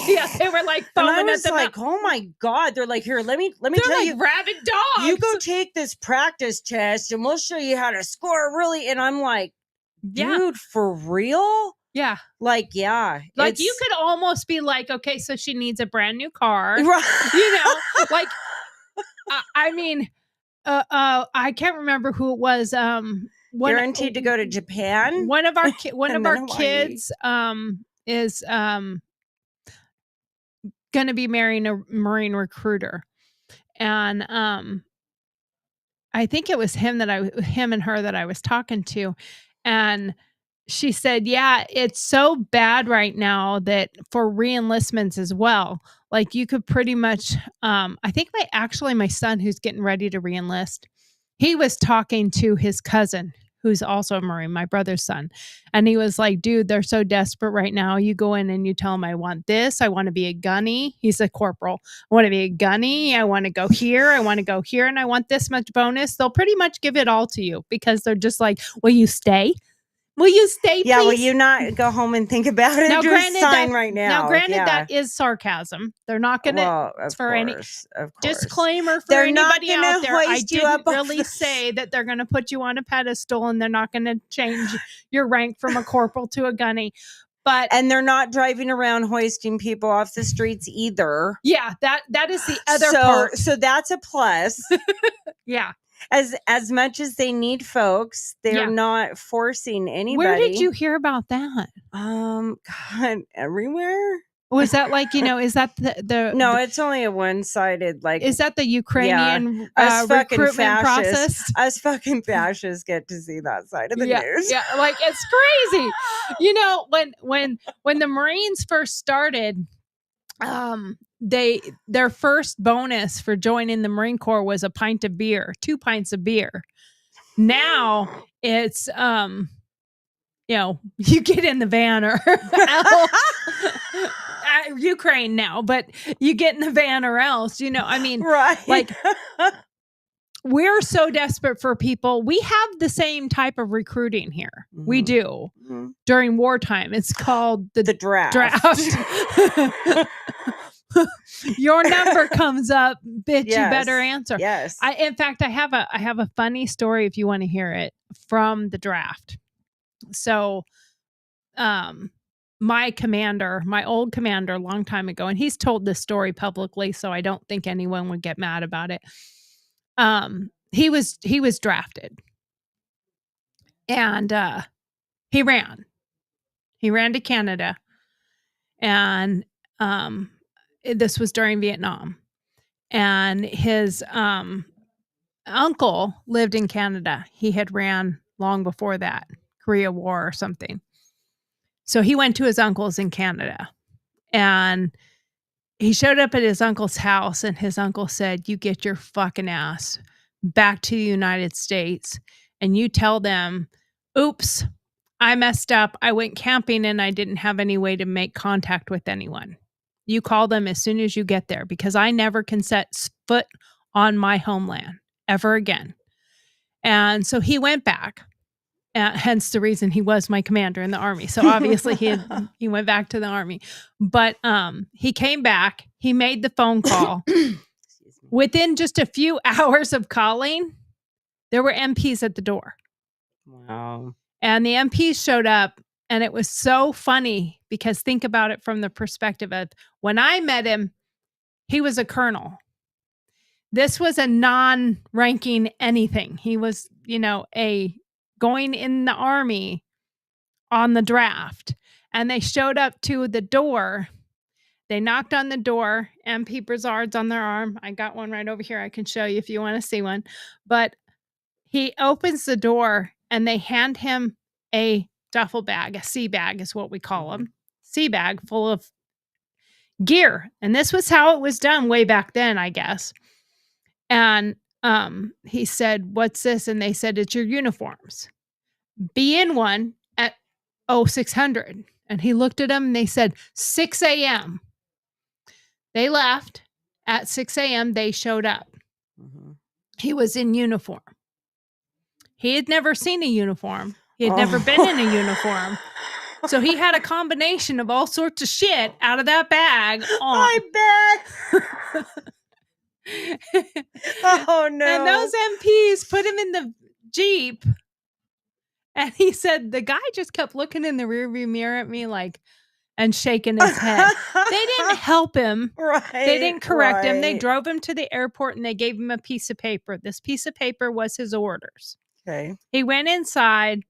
E: Yeah, they were like foaming
D: and I was
E: at the
D: like, oh my God. They're like, here, let me
E: They're
D: tell
E: like
D: you.
E: rabid dogs.
D: You go take this practice test and we'll show you how to score really. And I'm like, dude, for real?
E: Yeah.
D: Like, yeah.
E: Like you could almost be like, okay, so she needs a brand new car.
D: Right.
E: You know, like I mean, I can't remember who it was.
D: Guaranteed to go to Japan.
E: One of our kids is gonna be marrying a Marine recruiter. And I think it was him and her that I was talking to. And she said, yeah, it's so bad right now that for reenlistments as well, like you could pretty much, I think my son who's getting ready to reenlist, he was talking to his cousin who's also a Marine, my brother's son. And he was like, dude, they're so desperate right now. You go in and you tell them, I want this. I want to be a gunny. He's a corporal. I want to be a gunny. I want to go here. I want to go here. And I want this much bonus. They'll pretty much give it all to you because they're just like, will you stay? Will you stay, please?
D: Yeah, will you not go home and think about it?
E: Now,
D: Just
E: granted,
D: sign right now.
E: Now, granted, that is sarcasm. They're not going to,
D: of
E: any
D: course.
E: disclaimer for
D: They're not
E: anybody
D: gonna
E: out there. I
D: hoist you up
E: didn't
D: off
E: really say that they're going to put you on a pedestal and they're not going to change your rank from a corporal to a gunny.
D: And they're not driving around hoisting people off the streets either.
E: Yeah, that is the other part.
D: So that's a plus.
E: Yeah.
D: As much as they need folks, they're not forcing anybody.
E: Where did you hear about that?
D: God, everywhere.
E: Was that like, is that the
D: No, it's only a one-sided, like,
E: is that the Ukrainian
D: us fucking
E: recruitment
D: fascists,
E: process?
D: Us fucking fascists get to see that side of the news.
E: Yeah, like it's crazy. When the Marines first started, their first bonus for joining the Marine Corps was 2 pints of beer. Now it's you get in the van or Ukraine now, but you get in the van or else,
D: right.
E: Like we're so desperate for people. We have the same type of recruiting here. Mm-hmm. We do. Mm-hmm. During wartime. It's called the draft. Your number comes up, bitch. Yes. You better answer.
D: Yes.
E: In fact, I have a funny story if you want to hear it from the draft. So, my old commander, a long time ago, and he's told this story publicly, so I don't think anyone would get mad about it. He was drafted, and he ran to Canada, and this was during Vietnam, and his uncle lived in Canada. He had ran long before that, Korea War or something. So he went to his uncle's in Canada, and he showed up at his uncle's house, and his uncle said, you get your fucking ass back to the United States and you tell them, oops, I messed up. I went camping and I didn't have any way to make contact with anyone. You call them as soon as you get there because I never can set foot on my homeland ever again. And so he went back. Hence the reason he was my commander in the Army. So obviously he went back to the Army. But he came back. He made the phone call. Within just a few hours of calling, there were MPs at the door.
D: Wow.
E: And the MPs showed up, and it was so funny because think about it from the perspective of when I met him, he was a colonel. This was a non-ranking anything. He was, going in the Army on the draft, and they showed up to the door. They knocked on the door. MP Brizard's on their arm. I got one right over here. I can show you if you want to see one. But he opens the door, and they hand him a duffel bag, a sea bag is what we call them. Sea bag full of gear. And this was how it was done way back then, I guess. And he said, "What's this?" And they said, "It's your uniforms. Be in one at 0600." And he looked at them and they said, 6 a.m. They left. At 6 a.m., they showed up. He was in uniform. He had never seen a uniform. He had never been in a uniform. So he had a combination of all sorts of shit out of that bag on.
D: I bet. Oh, no.
E: And those MPs put him in the Jeep. And he said the guy just kept looking in the rearview mirror at me like, and shaking his head. They didn't help him.
D: Right.
E: They didn't correct him. They drove him to the airport and they gave him a piece of paper. This piece of paper was his orders.
D: Okay.
E: He went inside,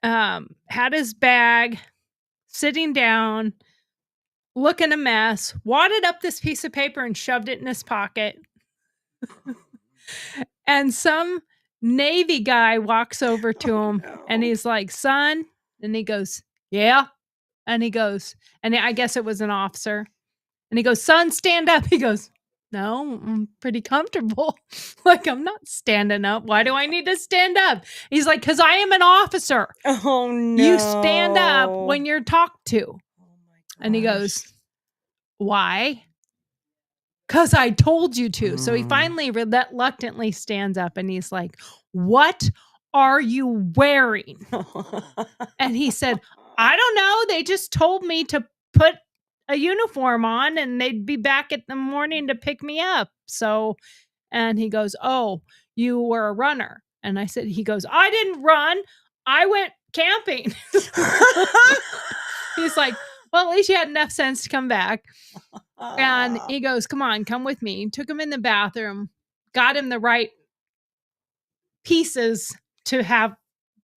E: had his bag, sitting down, looking a mess, wadded up this piece of paper and shoved it in his pocket. And some Navy guy walks over to him and he's like, "Son," and he goes, "Yeah." And he goes, and I guess it was an officer. And he goes, "Son, stand up." He goes, "No, I'm pretty comfortable." Like, I'm not standing up. Why do I need to stand up? He's like, "'Cause I am an officer."
D: Oh, no.
E: You stand up when you're talked to.
D: Oh, my gosh.
E: And he goes, "Why?" "'Cause I told you to." So he finally reluctantly stands up and he's like, "What are you wearing?" And he said, "I don't know. They just told me to put a uniform on and they'd be back in the morning to pick me up." So, and he goes, "Oh, you were a runner." And I said, he goes, "I didn't run. I went camping." He's like, "Well, at least you had enough sense to come back." And he goes, "Come on, come with me." He took him in the bathroom, got him the right pieces to have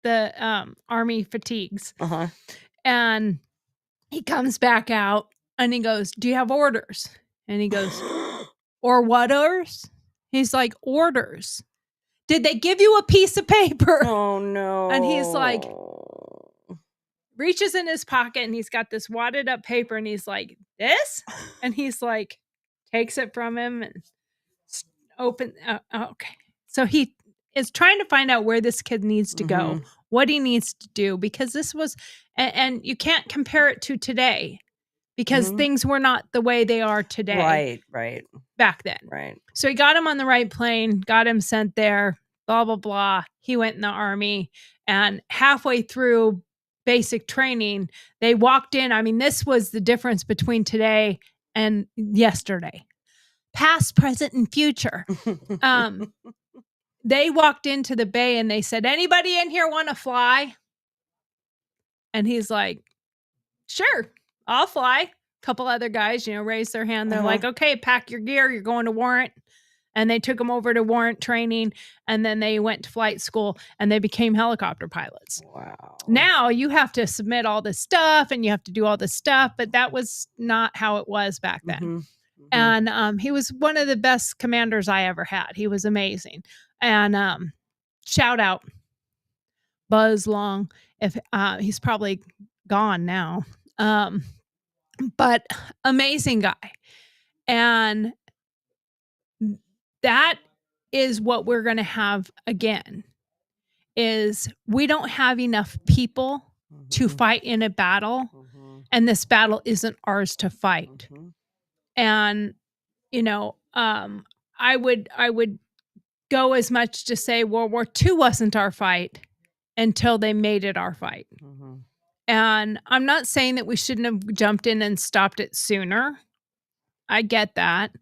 E: the Army fatigues. And he comes back out and he goes, "Do you have orders?" And he goes, "Or what orders?" He's like, "Orders. Did they give you a piece of paper?"
D: Oh, no.
E: And he's like, reaches in his pocket and he's got this wadded up paper and he's like, "This?" And he's like, takes it from him and open. Okay. So he is trying to find out where this kid needs to go, what he needs to do, because this was, and you can't compare it to today because things were not the way they are today.
D: Right.
E: Back then.
D: Right.
E: So he got him on the right plane, got him sent there, blah, blah, blah. He went in the Army and halfway through basic training, they walked in. I mean, this was the difference between today and yesterday. Past, present, and future. They walked into the bay and they said, "Anybody in here want to fly?" And he's like, "Sure, I'll fly." A couple other guys, raised their hand. They're like, "Okay, pack your gear. You're going to warrant." And they took them over to warrant training. And then they went to flight school and they became helicopter pilots.
D: Wow.
E: Now you have to submit all this stuff and you have to do all this stuff. But that was not how it was back then. And he was one of the best commanders I ever had. He was amazing. And shout out Buzz Long. If he's probably gone now. But amazing guy. And that is what we're going to have again, is we don't have enough people to fight in a battle. And this battle isn't ours to fight. And, I would go as much to say World War II wasn't our fight until they made it our fight. And I'm not saying that we shouldn't have jumped in and stopped it sooner. I get that.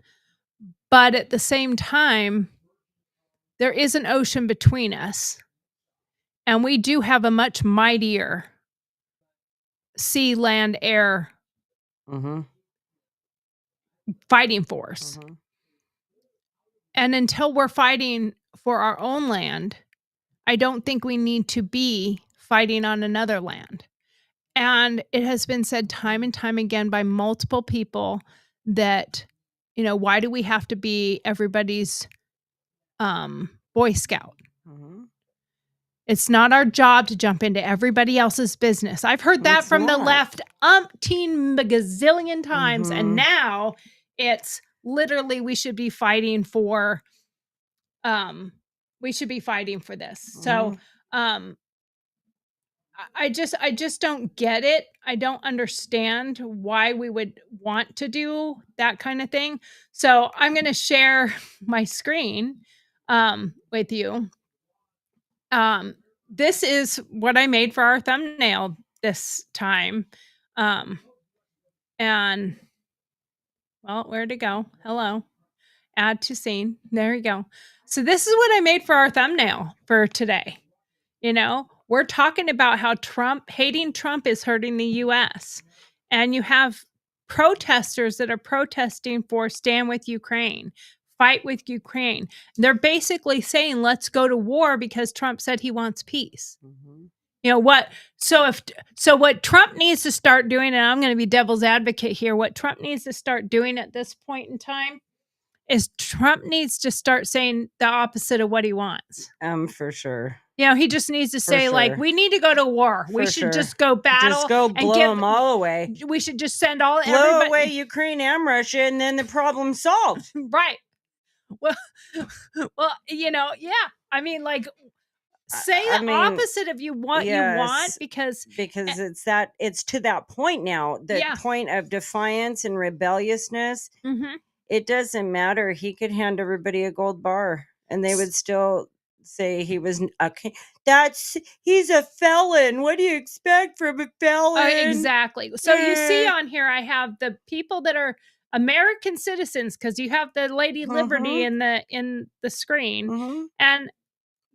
E: But at the same time, there is an ocean between us. And we do have a much mightier sea, land, air fighting force. And until we're fighting for our own land, I don't think we need to be fighting on another land. And it has been said time and time again by multiple people that, why do we have to be everybody's Boy Scout? It's not our job to jump into everybody else's business. I've heard that from the left umpteen gazillion times. And now it's literally we should be fighting for this. So I just don't get it. I don't understand why we would want to do that kind of thing. So I'm going to share my screen with you. This is what I made for our thumbnail this time. And well, where'd it go? Hello. Add to scene. There you go. So this is what I made for our thumbnail for today. You know, we're talking about how hating Trump is hurting the US. And you have protesters that are protesting for stand with Ukraine, fight with Ukraine. They're basically saying, let's go to war because Trump said he wants peace. You know what? So what Trump needs to start doing, and I'm going to be devil's advocate here, what Trump needs to start doing at this point in time is Trump needs to start saying the opposite of what he wants.
D: For sure.
E: You know, he just needs to say, like, we need to go to war. We should just go battle.
D: Just go blow them all away.
E: We should just send all
D: blow away Ukraine and Russia, and then the problem's solved.
E: Right. Well, you know, yeah. I mean, like, say the opposite of what you want, because
D: it's to that point now. The point of defiance and rebelliousness. It doesn't matter. He could hand everybody a gold bar, and they would still say he was he's a felon. What do you expect from a felon?
E: Exactly. So you see on here, I have the people that are American citizens, because you have the Lady Liberty in the screen, and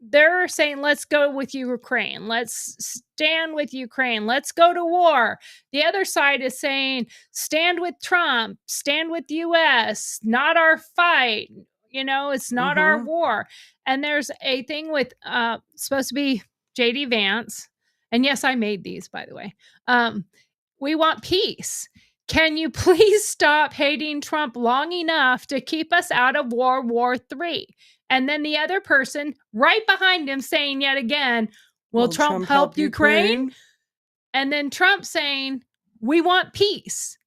E: they're saying, let's go with Ukraine. Let's stand with Ukraine. Let's go to war. The other side is saying, stand with Trump, stand with the US, not our fight. You know, it's not our war. And there's a thing with supposed to be JD Vance. And yes, I made these, by the way. We want peace. Can you please stop hating Trump long enough to keep us out of World War III? And then the other person right behind him saying yet again, will Trump help Ukraine? And then Trump saying, we want peace.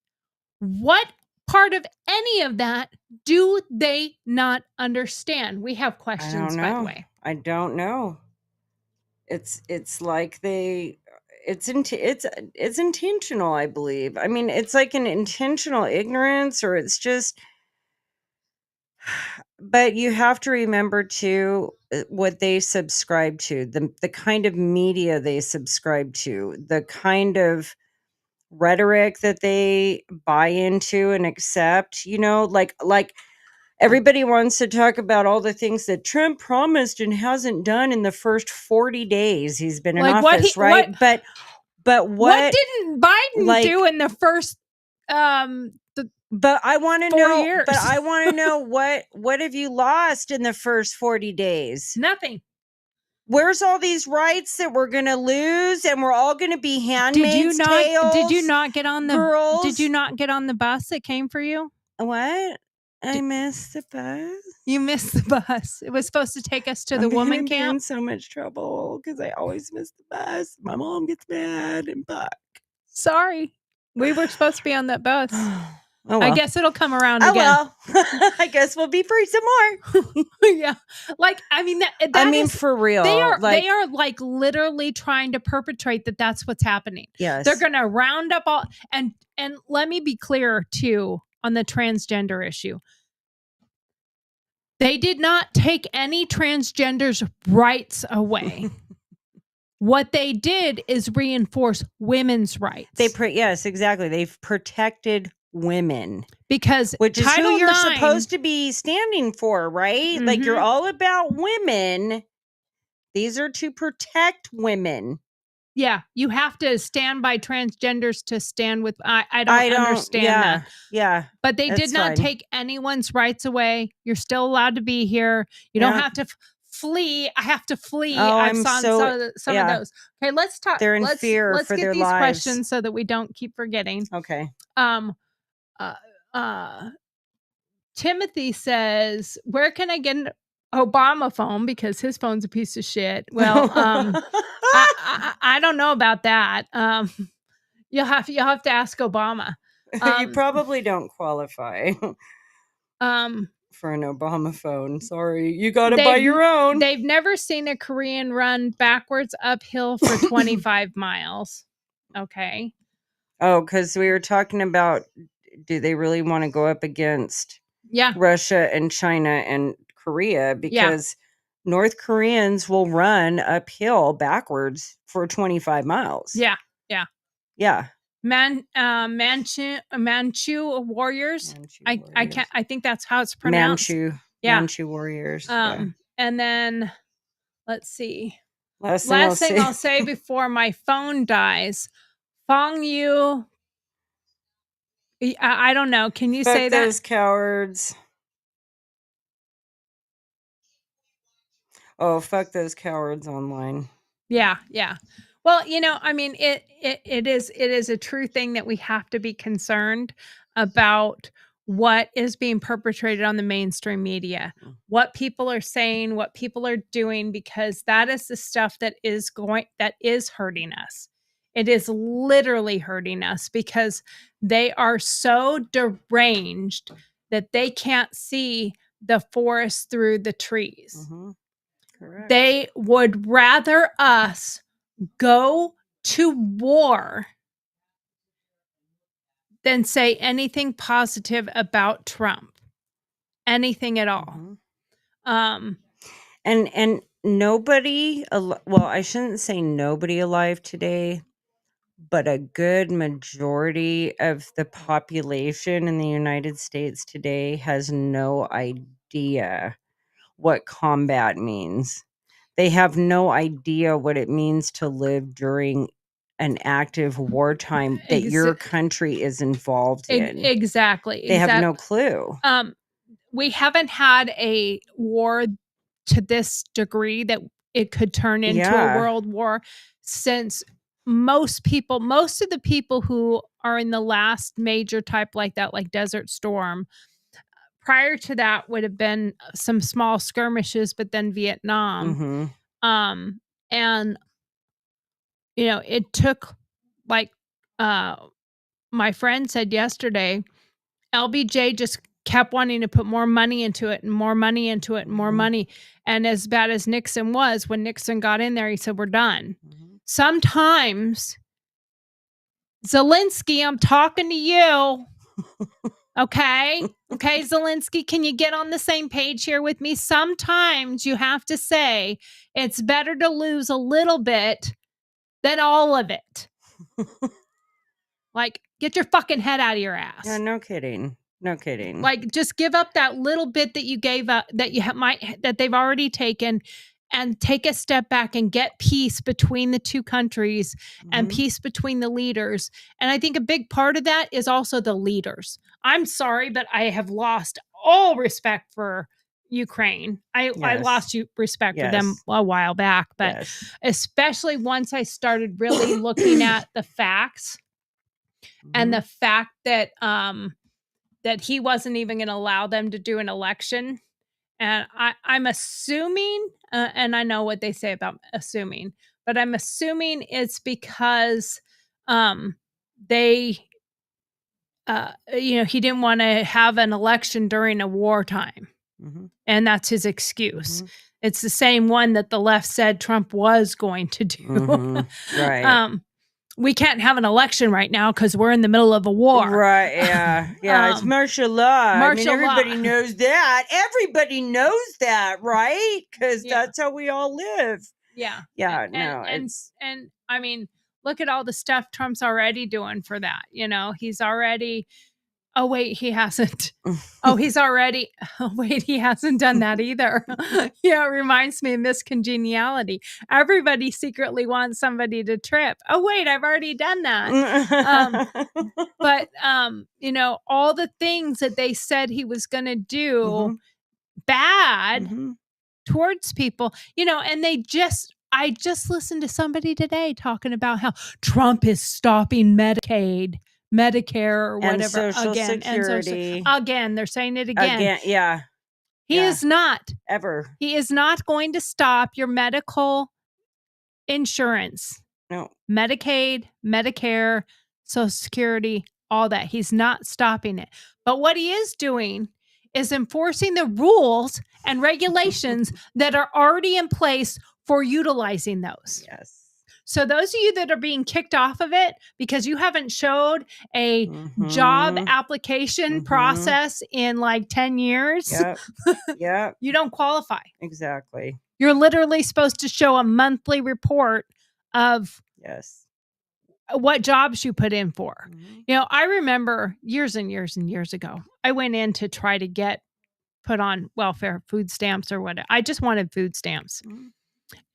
E: What part of any of that do they not understand? We have questions, by the way.
D: I don't know. It's like it's intentional, I believe. I mean, it's like an intentional ignorance, or it's just. But you have to remember too what they subscribe to, the kind of media they subscribe to, the kind of rhetoric that they buy into and accept. You know, like everybody wants to talk about all the things that Trump promised and hasn't done in the first 40 days he's been in office, right? But what
E: didn't Biden do in the first
D: But I want to
E: 4
D: know.
E: years.
D: But I want to know what have you lost in the first 40 days?
E: Nothing.
D: Where's all these rights that we're gonna lose, and we're all gonna be handmaid's tales?
E: Did you not get on the
D: girls?
E: Did you not get on the bus that came for you?
D: What? I missed the bus.
E: You missed the bus. It was supposed to take us to the woman camp.
D: I'm in so much trouble because I always miss the bus. My mom gets mad and fuck.
E: Sorry, we were supposed to be on that bus.
D: Oh, well.
E: I guess it'll come around again.
D: Well. I guess we'll be free some more.
E: Yeah, like I mean
D: for real.
E: They are like literally trying to perpetrate that. That's what's happening.
D: Yes,
E: they're gonna round up all and let me be clear too on the transgender issue. They did not take any transgenders' rights away. What they did is reinforce women's rights.
D: Yes, exactly. They've protected women, which is
E: Title
D: who you're
E: 9,
D: supposed to be standing for, right? Like you're all about women. These are to protect women.
E: Yeah, you have to stand by transgenders to stand with. I don't understand that.
D: Yeah,
E: but they did not take anyone's rights away. You're still allowed to be here. You don't have to flee. I have to flee.
D: Oh,
E: I've saw some of those. Okay, let's talk.
D: They're in fear
E: let's
D: for
E: get
D: their
E: these
D: lives.
E: questions so that we don't keep forgetting.
D: Okay.
E: Timothy says, where can I get Obama phone because his phone's a piece of shit. Well, I don't know about that. You'll have to ask Obama.
D: You probably don't qualify for an Obama phone. Sorry, you got to buy your own.
E: They've never seen a Korean run backwards uphill for 25 miles. Okay.
D: Oh, because we were talking about, do they really want to go up against Russia and China and Korea? Because North Koreans will run uphill backwards for 25 miles.
E: Yeah. Manchu warriors. I can't. I think that's how it's pronounced.
D: Manchu warriors.
E: And then let's see. Last thing I'll say before my phone dies. Fong Yu. I don't know. Can you say that?
D: Fuck those cowards. Oh, fuck those cowards online.
E: Yeah. Well, I mean, it is a true thing that we have to be concerned about what is being perpetrated on the mainstream media, what people are saying, what people are doing, because that is the stuff that is hurting us. It is literally hurting us because they are so deranged that they can't see the forest through the trees.
D: Mm-hmm. Correct.
E: They would rather us go to war than say anything positive about Trump. Anything at all.
D: Mm-hmm. And nobody, well, I shouldn't say nobody alive today, but a good majority of the population in the United States today has no idea what combat means. They have no idea what it means to live during an active wartime that your country is involved in.
E: Exactly.
D: They have no clue.
E: We haven't had a war to this degree that it could turn into a world war since most of the people who are in the last major type like that, like Desert Storm, prior to that would have been some small skirmishes, but then Vietnam.
D: Mm-hmm.
E: And it took, like my friend said yesterday, LBJ just kept wanting to put more money into it and more money into it and more money. And as bad as Nixon was, when Nixon got in there, he said, we're done. Sometimes, Zelensky, I'm talking to you. Okay, Zelensky, can you get on the same page here with me? Sometimes you have to say it's better to lose a little bit than all of it. Like, get your fucking head out of your ass.
D: Yeah, no kidding.
E: Like, just give up that little bit that you gave up, that you that they've already taken, and take a step back and get peace between the two countries and peace between the leaders. And I think a big part of that is also the leaders. I'm sorry, but I have lost all respect for Ukraine. I lost respect for them a while back, but especially once I started really looking at the facts and the fact that that he wasn't even going to allow them to do an election. And I'm assuming, and I know what they say about assuming, but I'm assuming it's because they, he didn't want to have an election during a wartime. And that's his excuse. It's the same one that the left said Trump was going to do.
D: Right.
E: We can't have an election right now because we're in the middle of a war.
D: Right, yeah. It's martial law. Everybody knows that. Everybody knows that, right? Because that's how we all live.
E: Yeah.
D: And
E: I mean, look at all the stuff Trump's already doing for that. He's already... Oh, wait, he hasn't. He hasn't done that either. It reminds me of Miss Congeniality. Everybody secretly wants somebody to trip. Oh, wait, I've already done that. But all the things that they said he was going to do bad towards people, and I just listened to somebody today talking about how Trump is stopping Medicare or whatever,
D: and Social Security.
E: Again, they're saying it again.
D: Yeah.
E: He is not.
D: Ever.
E: He is not going to stop your medical insurance.
D: No.
E: Medicaid, Medicare, Social Security, all that. He's not stopping it. But what he is doing is enforcing the rules and regulations that are already in place for utilizing those.
D: Yes.
E: So those of you that are being kicked off of it because you haven't showed a job application process in like 10 years,
D: yep.
E: You don't qualify.
D: Exactly.
E: You're literally supposed to show a monthly report of what jobs you put in for. You know, I remember years and years and years ago, I went in to try to get put on welfare, food stamps or whatever. I just wanted food stamps.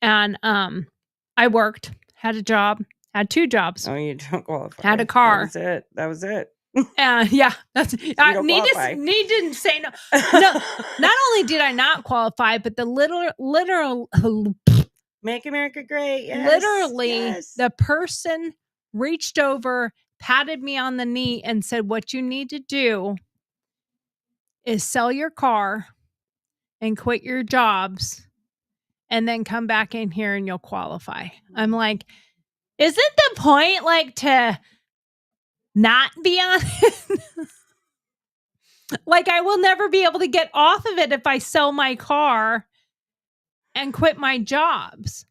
E: And I worked, had a job, had 2 jobs.
D: Oh, you don't qualify.
E: Had a car.
D: That was it.
E: Yeah, that's Need didn't say no. No, not only did I not qualify, but the literal
D: Make America Great. Yes,
E: literally, the person reached over, patted me on the knee, and said, "What you need to do is sell your car and quit your jobs, and then come back in here and you'll qualify." I'm like, isn't the point like to not be on it? Like, I will never be able to get off of it if I sell my car and quit my jobs.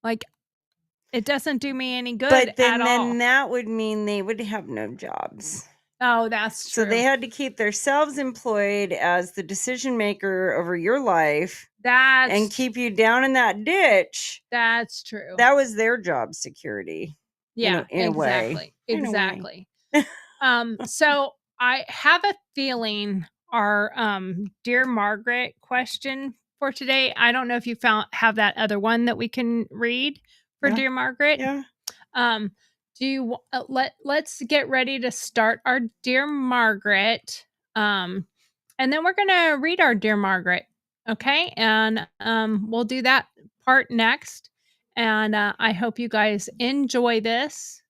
E: Like, it doesn't do me any good
D: but then,
E: at all.
D: Then that would mean they would have no jobs.
E: Oh, that's true.
D: So they had to keep themselves employed as the decision maker over your life. And keep you down in that ditch.
E: That's true.
D: That was their job security.
E: Yeah,
D: in a way.
E: Exactly. So I have a feeling our Dear Margaret question for today, I don't know if you have that other one that we can read for Dear Margaret.
D: Yeah.
E: Do you let's get ready to start our Dear Margaret. And then we're going to read our Dear Margaret. Okay? And we'll do that part next. And I hope you guys enjoy this.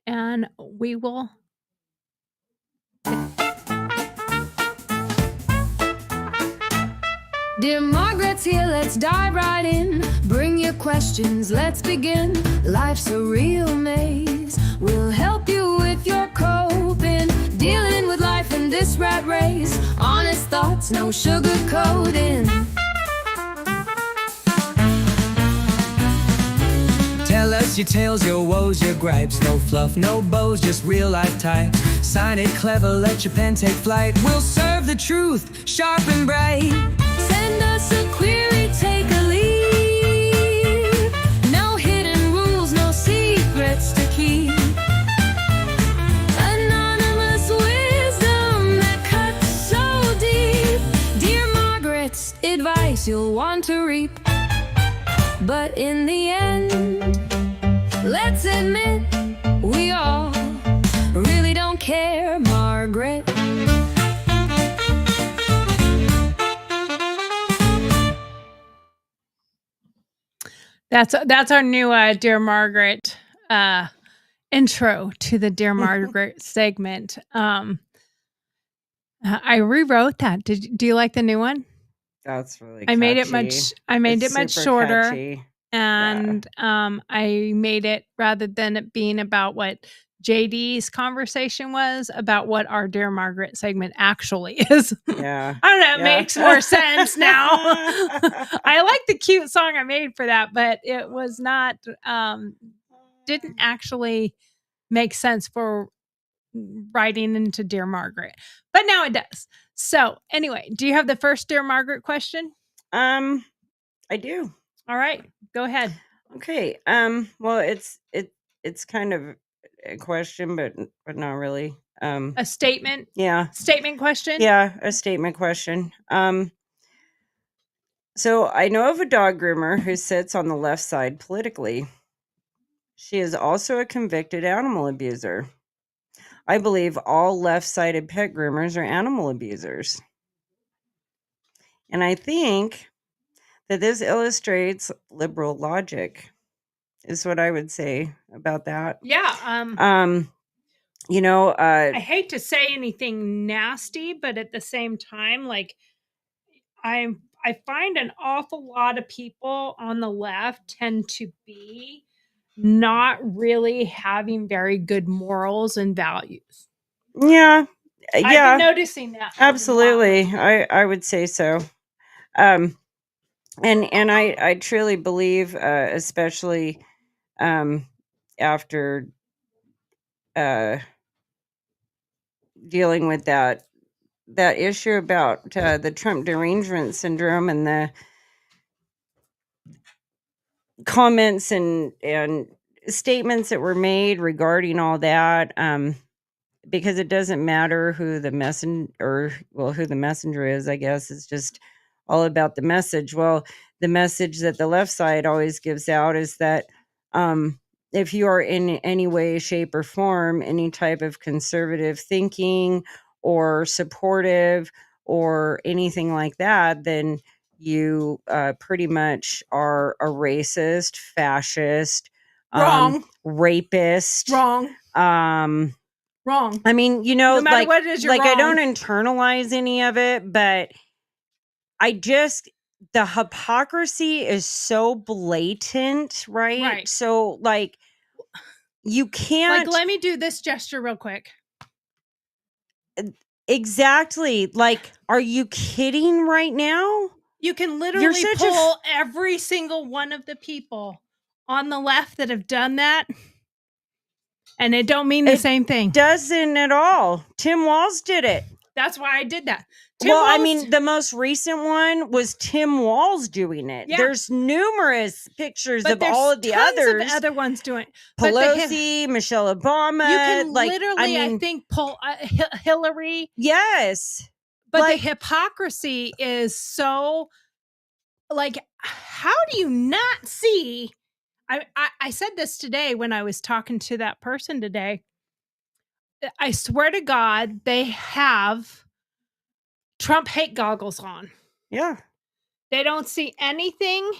E: And we will.
A: Dear Margaret's here, let's dive right in. Bring your questions, let's begin. Life's a real maze. We'll help you with your coping. Dealing with life in this rat race. Honest thoughts, no sugarcoating.
C: Tell us your tales, your woes, your gripes. No fluff, no bows, just real life types. Sign it clever, let your pen take flight. We'll serve the truth, sharp and bright.
A: Send us a query, take a lead. No hidden rules, no secrets to keep. Anonymous wisdom that cuts so deep. Dear Margaret's advice you'll want to reap. But in the end, let's admit, we all really don't care, Margaret.
E: That's our new Dear Margaret intro to the Dear Margaret segment. I rewrote that. Do you like the new one?
D: That's really.
E: I made it much shorter,
D: catchy.
E: And I made it, rather than it being about what JD's conversation was, about what our Dear Margaret segment actually is.
D: Yeah.
E: I don't know. It makes more sense now. I like the cute song I made for that, but it was not, didn't actually make sense for writing into Dear Margaret, but now it does. So anyway, do you have the first Dear Margaret question?
D: I do.
E: All right, go ahead.
D: Okay. Well, it's kind of a question, but not really.
E: A statement.
D: Yeah.
E: Statement question.
D: Yeah, a statement question. So I know of a dog groomer who sits on the left side politically. She is also a convicted animal abuser. I believe all left-sided pet groomers are animal abusers. And I think that this illustrates liberal logic, is what I would say about that.
E: Yeah. I hate to say anything nasty, but at the same time, like I find an awful lot of people on the left tend to be not really having very good morals and values.
D: Yeah.
E: I've been noticing that.
D: Absolutely. I would say so. And I truly believe, especially after dealing with that issue about the Trump derangement syndrome and the comments and statements that were made regarding all that, because it doesn't matter who the who the messenger is. I guess it's just all about the message. Well, the message that the left side always gives out is that if you are in any way, shape, or form any type of conservative thinking or supportive or anything like that, then you pretty much are a racist, fascist,
E: Wrong.
D: Rapist.
E: Wrong. Wrong.
D: I mean,
E: no matter what it is, you're
D: like
E: wrong.
D: I don't internalize any of it, but the hypocrisy is so blatant, right?
E: Right.
D: So like you can't,
E: like, let me do this gesture real quick.
D: Exactly. Like, are you kidding right now?
E: You can literally pull every single one of the people on the left that have done that, and it don't mean the same thing.
D: Doesn't at all. Tim Walz did it.
E: That's why I did that.
D: I mean, the most recent one was Tim Walz doing it. Yeah. There's numerous pictures of all of the others.
E: Of other ones doing
D: Pelosi, Michelle Obama.
E: You can literally, I think, pull Hillary.
D: Yes.
E: But the hypocrisy is so, like, how do you not see? I said this today when I was talking to that person today. I swear to God, they have Trump hate goggles on.
D: Yeah.
E: They don't see anything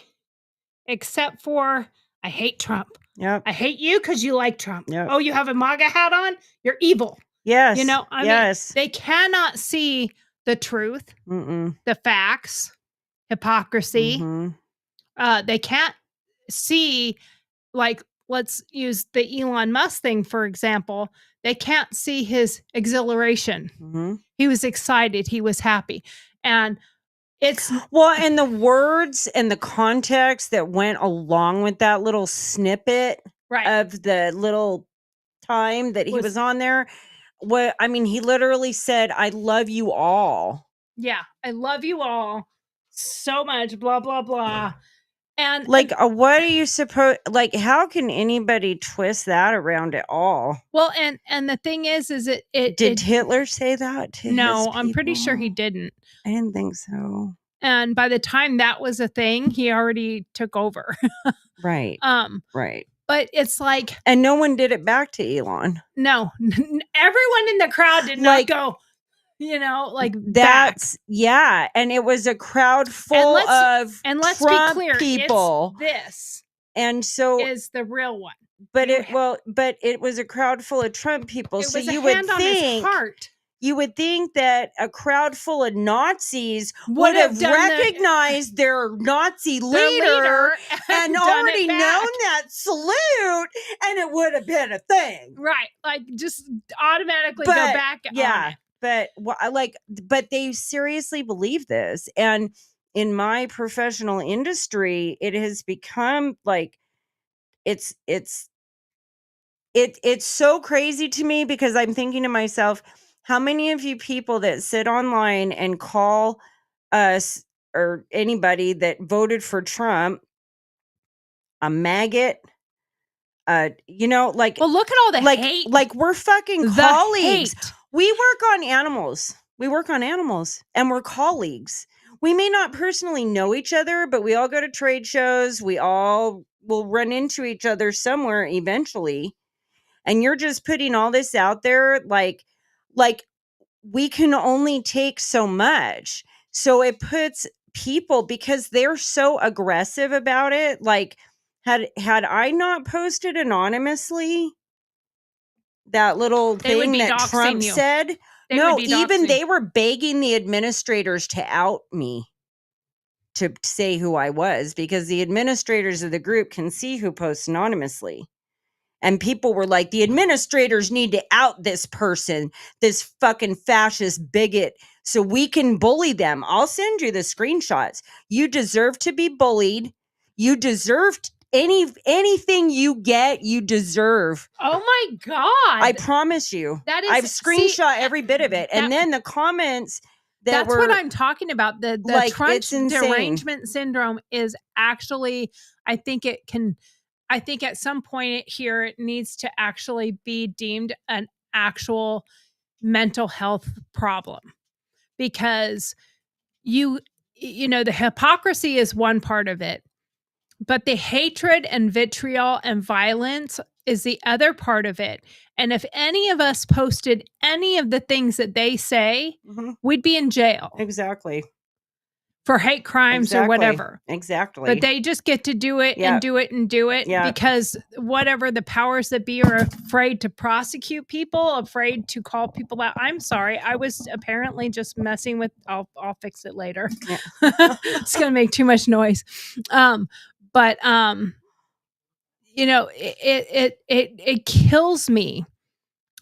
E: except for, I hate Trump.
D: Yep.
E: I hate you because you like Trump.
D: Yep.
E: Oh, you have a MAGA hat on? You're evil.
D: Yes.
E: I mean, they cannot see the truth, the facts, hypocrisy. They can't see, like, let's use the Elon Musk thing, for example. They can't see his exhilaration. He was excited. He was happy. And it's
D: and the words and the context that went along with that little snippet of the little time that he was on there. I mean, he literally said, "I love you all."
E: Yeah, I love you all so much, blah, blah, blah. And
D: like, what are you supposed, like, how can anybody twist that around at all?
E: Well, and the thing is it
D: did Hitler say that to his
E: No, I'm pretty sure he didn't.
D: I didn't think so.
E: And by the time that was a thing, he already took over.
D: Right. Right.
E: But it's like,
D: and no one did it back to Elon.
E: No, everyone in the crowd did not go, like,
D: that's back. Yeah, and it was a crowd full of
E: let's
D: Trump
E: be clear,
D: people.
E: This
D: and so
E: is the real one.
D: But it was a crowd full of Trump people.
E: It
D: so
E: was
D: you
E: a
D: would
E: hand
D: think
E: on his heart.
D: You would think that a crowd full of Nazis would have recognized their Nazi leader and already known that salute, and it would have been a thing.
E: Right. Like, just automatically go back on it.
D: But they seriously believe this. And in my professional industry, it has become like, it's so crazy to me, because I'm thinking to myself, how many of you people that sit online and call us or anybody that voted for Trump a maggot?
E: Well, look at all the hate.
D: Like, we're fucking colleagues. We work on animals. And we're colleagues. We may not personally know each other, but we all go to trade shows. We all will run into each other somewhere eventually. And you're just putting all this out there, like we can only take so much. So it puts people, because they're so aggressive about it. Like, had I not posted anonymously, that little thing that Trump said. No, even they were begging the administrators to out me, to say who I was, because the administrators of the group can see who posts anonymously. And people were like, the administrators need to out this person, this fucking fascist bigot, so we can bully them. I'll send you the screenshots. You deserve to be bullied. You deserve anything you get, you deserve.
E: Oh my God.
D: I promise you.
E: That is,
D: I've screenshot every bit of it. And then the comments
E: that's what I'm talking about. The
D: like,
E: Trump derangement syndrome is actually, I think at some point here, it needs to actually be deemed an actual mental health problem, because you know, the hypocrisy is one part of it, but the hatred and vitriol and violence is the other part of it. And if any of us posted any of the things that they say, we'd be in jail.
D: Exactly.
E: For hate crimes or whatever.
D: Exactly.
E: But they just get to do it and do it and do it because whatever the powers that be are afraid to prosecute people, afraid to call people out. I'm sorry. I was apparently just messing with, I'll fix it later. Yeah. It's going to make too much noise. But you know, it kills me.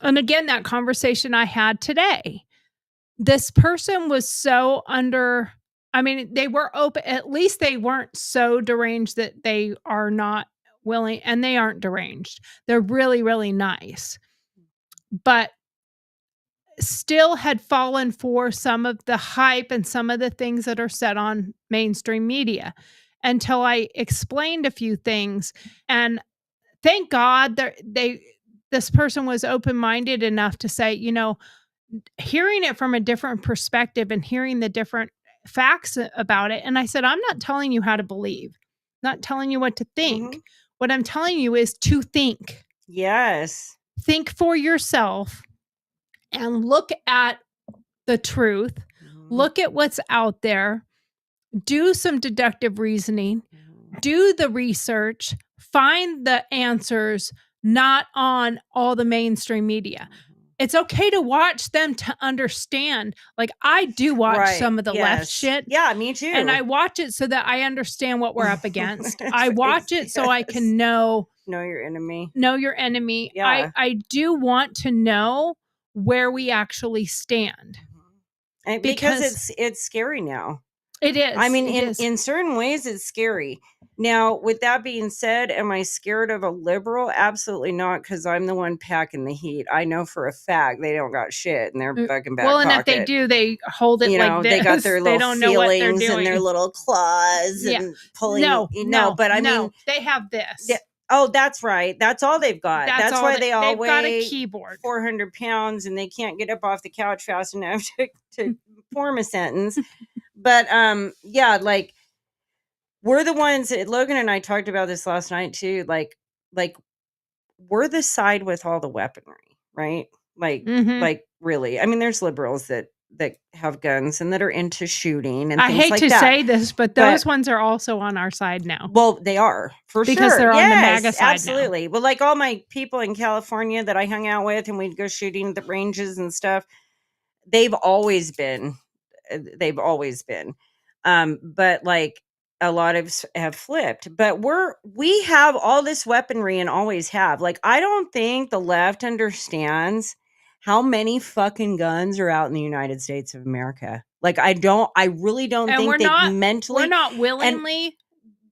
E: And again, that conversation I had today, this person was so they were open. At least they weren't so deranged that they are not willing, and they aren't deranged. They're really, really nice, but still had fallen for some of the hype and some of the things that are said on mainstream media, until I explained a few things. And thank God this person was open-minded enough to say, you know, hearing it from a different perspective and hearing the different facts about it. And I said, I'm not telling you how to believe, not telling you what to think. What I'm telling you is to think.
D: Yes.
E: Think for yourself and look at the truth. Look at what's out there. Do some deductive reasoning. Do the research. Find the answers, not on all the mainstream media. It's okay to watch them to understand. Like, I do watch some of the left shit.
D: Yeah, me too.
E: And I watch it so that I understand what we're up against. I watch it so I can know
D: your enemy.
E: Know your enemy.
D: Yeah.
E: I do want to know where we actually stand.
D: And because it's scary now.
E: It is.
D: I mean, in certain ways, it's scary. Now, with that being said, am I scared of a liberal? Absolutely not, because I'm the one packing the heat. I know for a fact they don't got shit in their fucking back pocket.
E: Well, and if they do, they hold it like this.
D: They got their little feelings and their little claws and pulling.
E: No,
D: but I mean,
E: they have this.
D: Oh, that's right. That's all they've got. That's why they all weigh
E: got a keyboard,
D: 400 pounds, and they can't get up off the couch fast enough to form a sentence. But yeah, like, we're the ones that Logan and I talked about this last night too. Like we're the side with all the weaponry, right? Like really. I mean, there's liberals that have guns and that are into shooting and things like that. I hate to
E: say this, but those ones are also on our side now.
D: Well, they are for sure.
E: Because they're on the MAGA side
D: absolutely. Now. Well, like all my people in California that I hung out with and we'd go shooting at the ranges and stuff, they've always been. But like a lot of have flipped, but we have all this weaponry and always have. Like, I don't think the left understands how many fucking guns are out in the United States of America. Like, I really don't think they mentally.
E: We're not willingly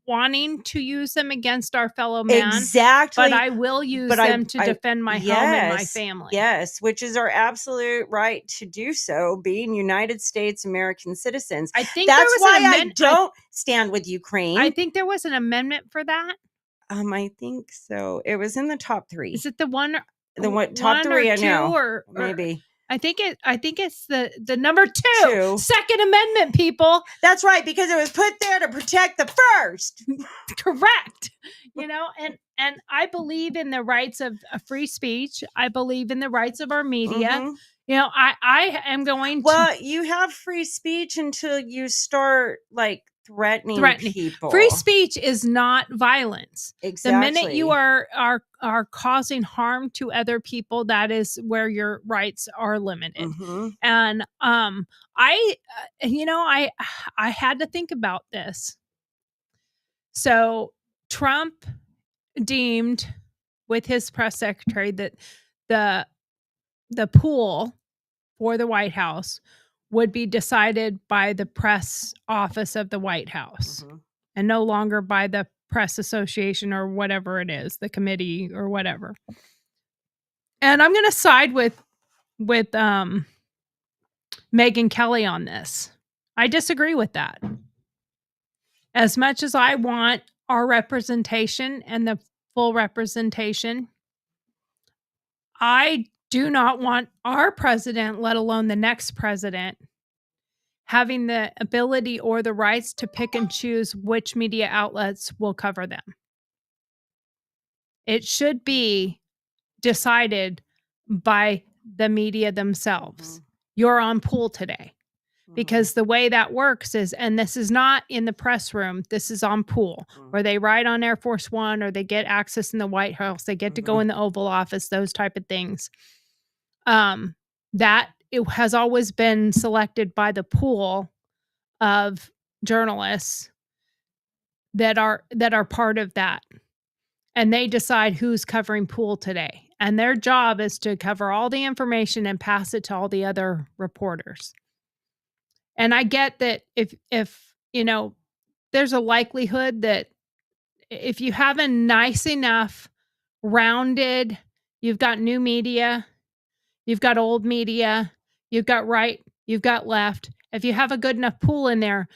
E: wanting to use them against our fellow man.
D: Exactly.
E: But I will use them to defend my home and my family.
D: Yes, which is our absolute right to do so, being United States American citizens.
E: I think
D: that's why I don't stand with Ukraine.
E: I think there was an amendment for that.
D: I think so. It was in the top 3.
E: Is it the one?
D: Top 3? I know.
E: Or
D: maybe.
E: I think it's the number 2. Second Amendment, people.
D: That's right, because it was put there to protect the first.
E: Correct. You know, and I believe in the rights of free speech. I believe in the rights of our media. You know, I am going to.
D: Well, you have free speech until you start like threatening people.
E: Free speech is not violence.
D: Exactly.
E: The minute you are causing harm to other people, that is where your rights are limited. And I had to think about this. So Trump deemed with his press secretary that the pool for the White House would be decided by the press office of the White House and no longer by the press association or whatever it is, the committee or whatever. And I'm going to side with Megyn Kelly on this. I disagree with that. As much as I want our representation and the full representation, I do not want our president, let alone the next president, having the ability or the rights to pick and choose which media outlets will cover them. It should be decided by the media themselves. You're on pool today. Because the way that works is, and this is not in the press room, this is on pool, where they ride on Air Force One or they get access in the White House, they get to go in the Oval Office, those type of things. That it has always been selected by the pool of journalists that are part of that. And they decide who's covering pool today. And their job is to cover all the information and pass it to all the other reporters. And I get that if there's a likelihood that if you have a nice enough rounded, you've got new media, you've got old media, you've got right, you've got left. If you have a good enough pool in there,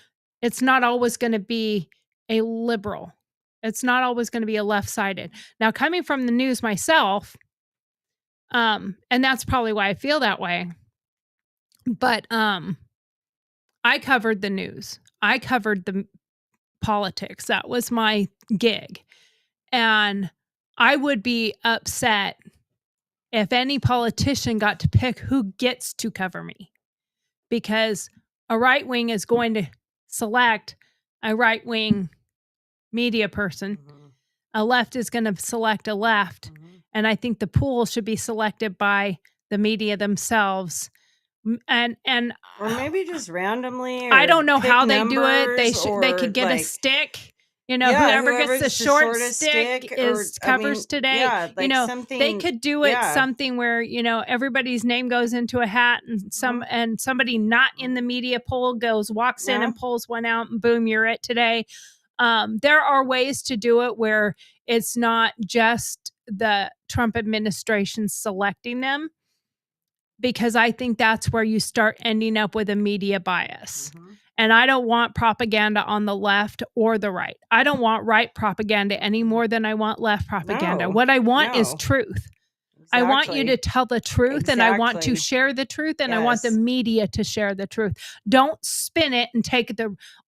E: it's not always going to be a liberal. It's not always going to be a left-sided. Now, coming from the news myself, and that's probably why I feel that way. But I covered the news. I covered the politics. That was my gig. And I would be upset if any politician got to pick who gets to cover me. Because a right wing is going to select a right wing media person. A left is going to select a left. And I think the pool should be selected by the media themselves. And
D: or maybe just randomly.
E: I don't know how they do it. They could get a stick. Whoever gets the short stick covers today.
D: Yeah, something,
E: they could do it something where everybody's name goes into a hat, and and somebody not in the media poll walks in and pulls one out, and boom, you're it today. There are ways to do it where it's not just the Trump administration selecting them. Because I think that's where you start ending up with a media bias. And I don't want propaganda on the left or the right. I don't want right propaganda any more than I want left propaganda. What I want is truth. I want you to tell the truth, and I want to share the truth, and I want the media to share the truth. Don't spin it and take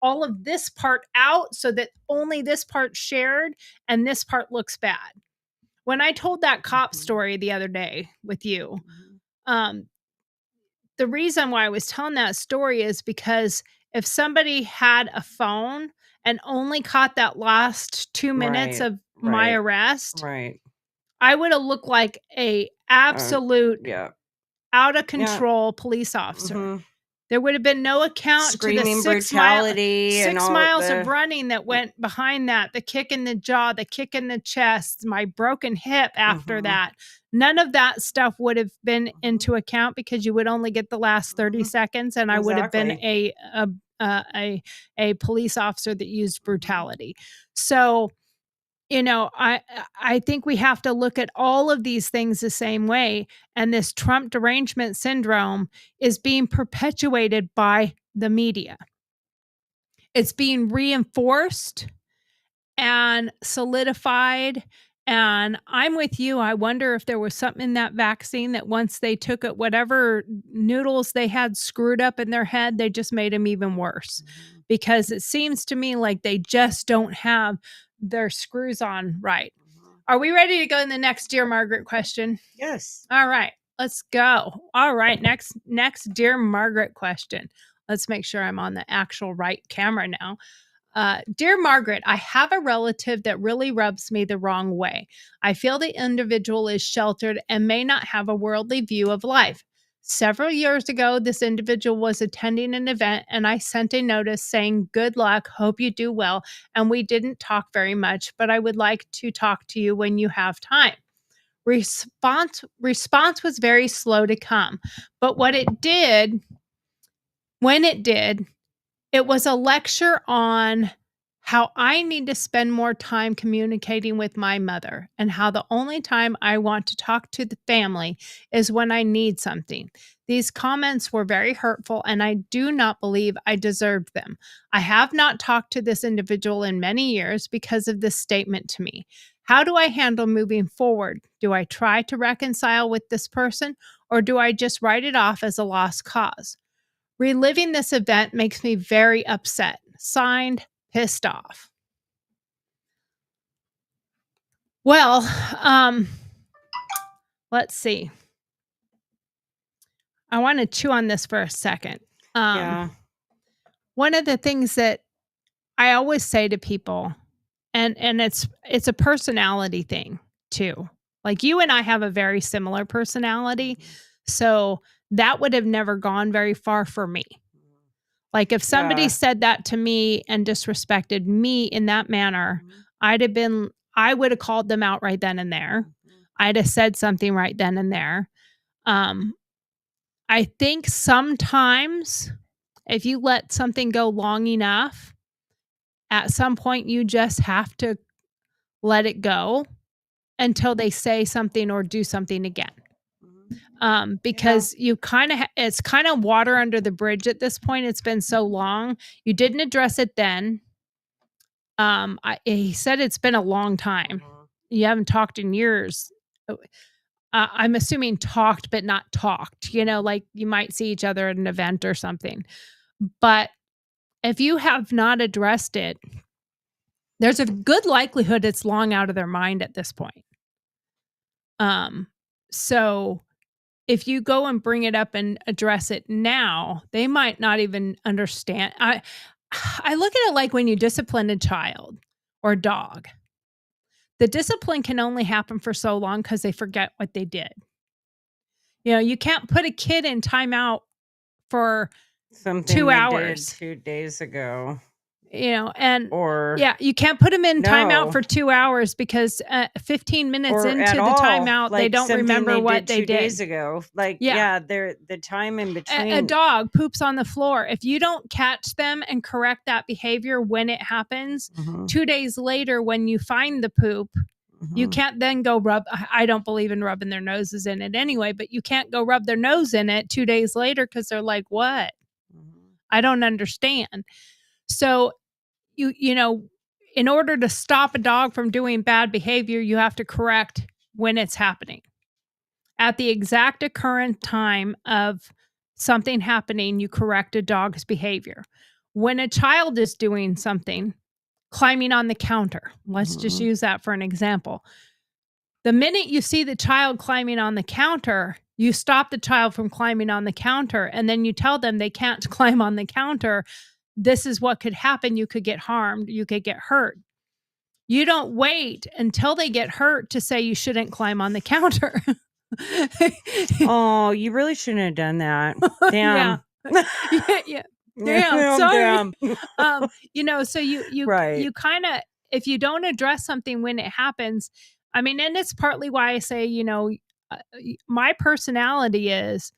E: all of this part out so that only this part's shared and this part looks bad. When I told that cop story the other day with you, the reason why I was telling that story is because if somebody had a phone and only caught that last 2 minutes of my arrest, I would have looked like a absolute out of control police officer. There would have been no account
D: Screaming
E: to the 6 miles of running that went behind that, the kick in the jaw, the kick in the chest, my broken hip after that. None of that stuff would have been into account because you would only get the last 30 seconds, and I would have been a police officer that used brutality. So, I think we have to look at all of these things the same way. And this Trump derangement syndrome is being perpetuated by the media. It's being reinforced and solidified. And I'm with you. I wonder if there was something in that vaccine that once they took it, whatever noodles they had screwed up in their head, they just made them even worse. Because it seems to me like they just don't have their screws on right. Are we ready to go in the next Dear Margaret question?
D: Yes.
E: All right, let's go. All right, next Dear Margaret question. Let's make sure I'm on the actual right camera now. Dear Margaret, I have a relative that really rubs me the wrong way. I feel the individual is sheltered and may not have a worldly view of life. Several years ago, this individual was attending an event and I sent a notice saying, "Good luck, hope you do well." And we didn't talk very much, but I would like to talk to you when you have time. Response was very slow to come, but when it did, it was a lecture on how I need to spend more time communicating with my mother and how the only time I want to talk to the family is when I need something. These comments were very hurtful and I do not believe I deserved them. I have not talked to this individual in many years because of this statement to me. How do I handle moving forward? Do I try to reconcile with this person or do I just write it off as a lost cause? Reliving this event makes me very upset. Signed, Pissed Off. Well, let's see. I want to chew on this for a second.
D: Yeah.
E: One of the things that I always say to people, and it's a personality thing too. Like you and I have a very similar personality, so that would have never gone very far for me. Like if somebody said that to me and disrespected me in that manner, I would have called them out right then and there. I'd have said something right then and there. I think sometimes if you let something go long enough, at some point you just have to let it go until they say something or do something again. Because you it's kind of water under the bridge at this point. It's been so long. You didn't address it then. He said it's been a long time. You haven't talked in years. I'm assuming talked, but not talked, like you might see each other at an event or something. But if you have not addressed it, there's a good likelihood it's long out of their mind at this point. So if you go and bring it up and address it now, they might not even understand. I look at it like when you discipline a child or a dog. The discipline can only happen for so long because they forget what they did. You can't put a kid in timeout for
D: something
E: 2
D: they
E: hours.
D: did 2 days ago.
E: You can't put them in timeout for 2 hours because 15 minutes into the timeout, they don't remember what they did
D: 2 days ago. They're the time in between.
E: A dog poops on the floor. If you don't catch them and correct that behavior when it happens, 2 days later, when you find the poop, you can't then go rub. I don't believe in rubbing their noses in it anyway, but you can't go rub their nose in it 2 days later because they're like, what? I don't understand. So in order to stop a dog from doing bad behavior, you have to correct when it's happening. At the exact occurrent time of something happening, you correct a dog's behavior. When a child is doing something, climbing on the counter, let's just use that for an example. The minute you see the child climbing on the counter, you stop the child from climbing on the counter, and then you tell them they can't climb on the counter. This is what could happen. You could get harmed. You could get hurt. You don't wait until they get hurt to say you shouldn't climb on the counter.
D: Oh, you really shouldn't have done that. Damn.
E: Yeah. Damn. Sorry.
D: Damn.
E: So you kind of, if you don't address something when it happens, and it's partly why I say, my personality is,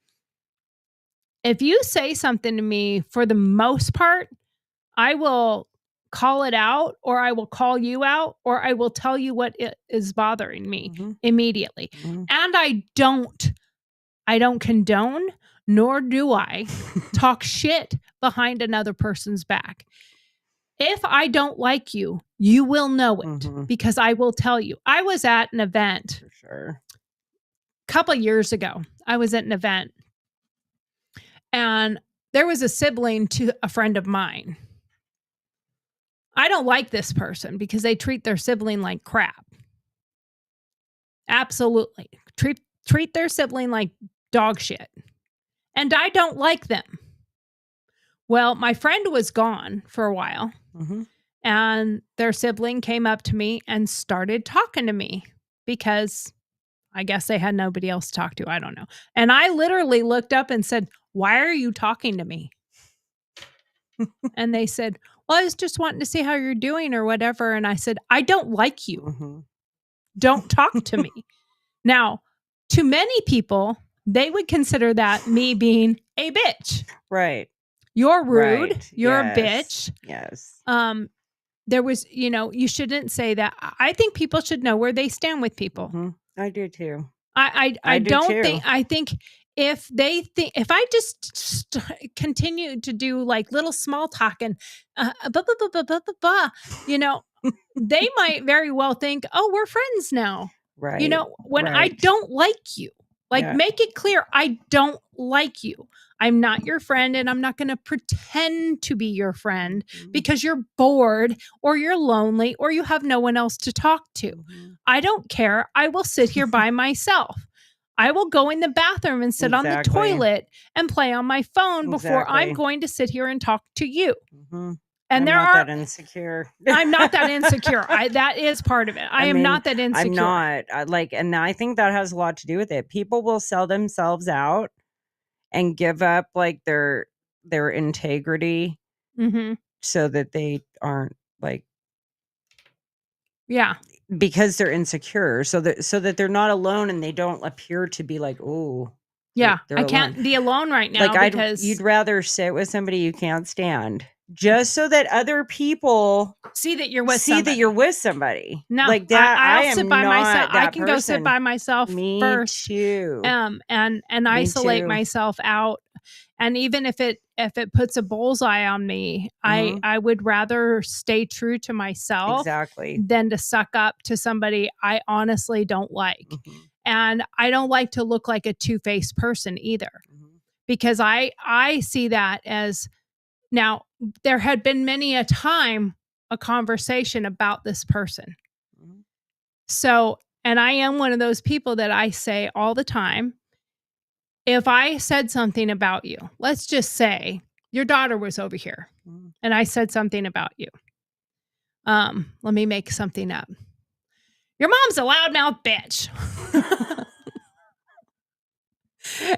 E: if you say something to me, for the most part, I will call it out, or I will call you out, or I will tell you what is bothering me immediately. And I don't condone, nor do I talk shit behind another person's back. If I don't like you, you will know it because I will tell you. I was at an event
D: for sure.
E: A couple of years ago. I was at an event, and there was a sibling to a friend of mine. I don't like this person because they treat their sibling like crap. Absolutely. Treat their sibling like dog shit. And I don't like them. Well, my friend was gone for a while. and their sibling came up to me and started talking to me because I guess they had nobody else to talk to. I don't know. And I literally looked up and said, "Why are you talking to me?" And they said, "Well, I was just wanting to see how you're doing or whatever." And I said, "I don't like you.
D: Mm-hmm.
E: Don't talk to me." Now, to many people, they would consider that me being a bitch.
D: Right.
E: You're rude.
D: Right.
E: You're
D: Yes.
E: a bitch.
D: Yes.
E: There was, you shouldn't say that. I think people should know where they stand with people.
D: Mm-hmm. I do too.
E: I
D: do
E: don't
D: too.
E: think, I think if I just continue to do like little small talk and, they might very well think, oh, we're friends now.
D: Right.
E: When I
D: Right.
E: don't like you, like
D: Yeah.
E: make it clear, I don't like you. I'm not your friend and I'm not going to pretend to be your friend
D: Mhm.
E: because you're bored or you're lonely or you have no one else to talk to.
D: Mhm.
E: I don't care. I will sit here by myself. I will go in the bathroom and sit on the
D: Exactly.
E: toilet and play on my phone before I'm
D: Exactly.
E: going to sit here and talk to you.
D: Mm-hmm.
E: And
D: I'm not that insecure.
E: I'm not that insecure. That is part of it. I am not that insecure.
D: I'm not. And I think that has a lot to do with it. People will sell themselves out and give up like their integrity
E: Mm-hmm.
D: so that they aren't like,
E: yeah,
D: because they're insecure, so that they're not alone and they don't appear to be like, oh,
E: yeah.
D: they're
E: I
D: alone.
E: can't be alone right now
D: Like
E: because
D: you'd rather sit with somebody you can't stand just so that other people
E: see that you're with somebody.
D: that you're with somebody.
E: No,
D: like that.
E: I'll
D: am
E: sit by
D: not
E: myself.
D: that
E: I can go sit
D: person.
E: by myself
D: Me
E: first.
D: too.
E: And isolate myself out. And even if it puts a bullseye on me,
D: Mhm.
E: I would rather stay true to myself
D: Exactly.
E: than to suck up to somebody I honestly don't like.
D: Mhm.
E: And I don't like to look like a two-faced person either.
D: Mhm.
E: Because I see that as, now there had been many a time a conversation about this person.
D: Mhm.
E: So, and I am one of those people that I say all the time, if I said something about you, let's just say your daughter was over here
D: Mhm.
E: and I said something about you. Let me make something up. Your mom's a loudmouth bitch.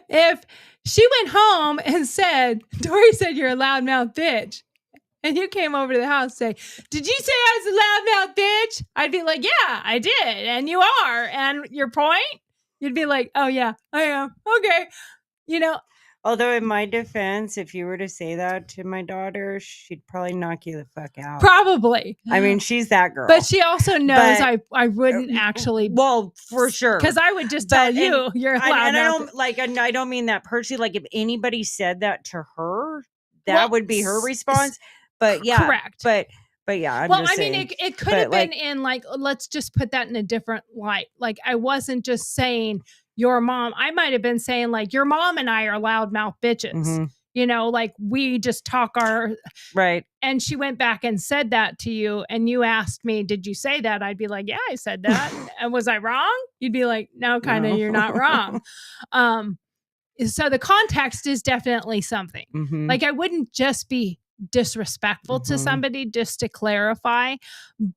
E: If she went home and said, Dory said you're a loudmouth bitch, and you came over to the house and say, did you say I was a loudmouth bitch? I'd be like, yeah, I did. And you are. And your point? You'd be like, oh, yeah, I am. Okay.
D: Although in my defense, if you were to say that to my daughter, she'd probably knock you the fuck out.
E: Probably.
D: I mean, she's that girl.
E: But she also knows I wouldn't actually.
D: Well, for sure.
E: Because I would just tell you you're a loudmouth.
D: And I don't mean that personally. Like if anybody said that to her, that would be her response. But yeah.
E: Correct.
D: But yeah, I'm
E: well,
D: just
E: I mean,
D: saying.
E: it could have been in like, let's just put that in a different light. Like I wasn't just saying your mom. I might have been saying like your mom and I are loudmouth bitches. Mm-hmm. Like we just talk our
D: right.
E: And she went back and said that to you, and you asked me, "Did you say that?" I'd be like, "Yeah, I said that." And was I wrong? You'd be like, "No, kind of. No. You're not wrong." So the context is definitely something. Mm-hmm. Like I wouldn't just be disrespectful to somebody, just to clarify.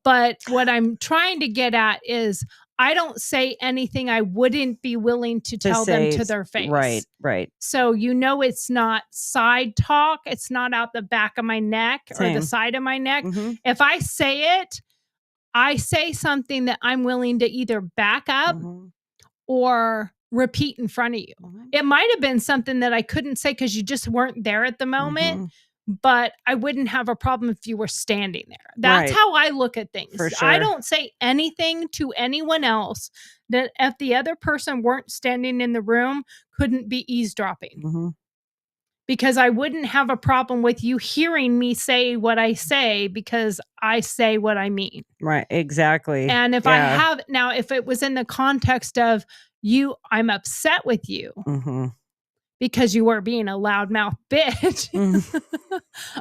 E: But what I'm trying to get at is I don't say anything I wouldn't be willing to tell them to their face.
D: Right.
E: So it's not side talk. It's not out the back of my neck or the side of my neck. Mm-hmm. If I say it, I say something that I'm willing to either back up or repeat in front of you. It might have been something that I couldn't say because you just weren't there at the moment, but I wouldn't have a problem if you were standing there. That's how I look at things. For sure. I don't say anything to anyone else that if the other person weren't standing in the room, couldn't be eavesdropping. Because I wouldn't have a problem with you hearing me say what I say because I say what I mean.
D: Right, exactly.
E: And if if it was in the context of I'm upset with you because you were being a loudmouth bitch,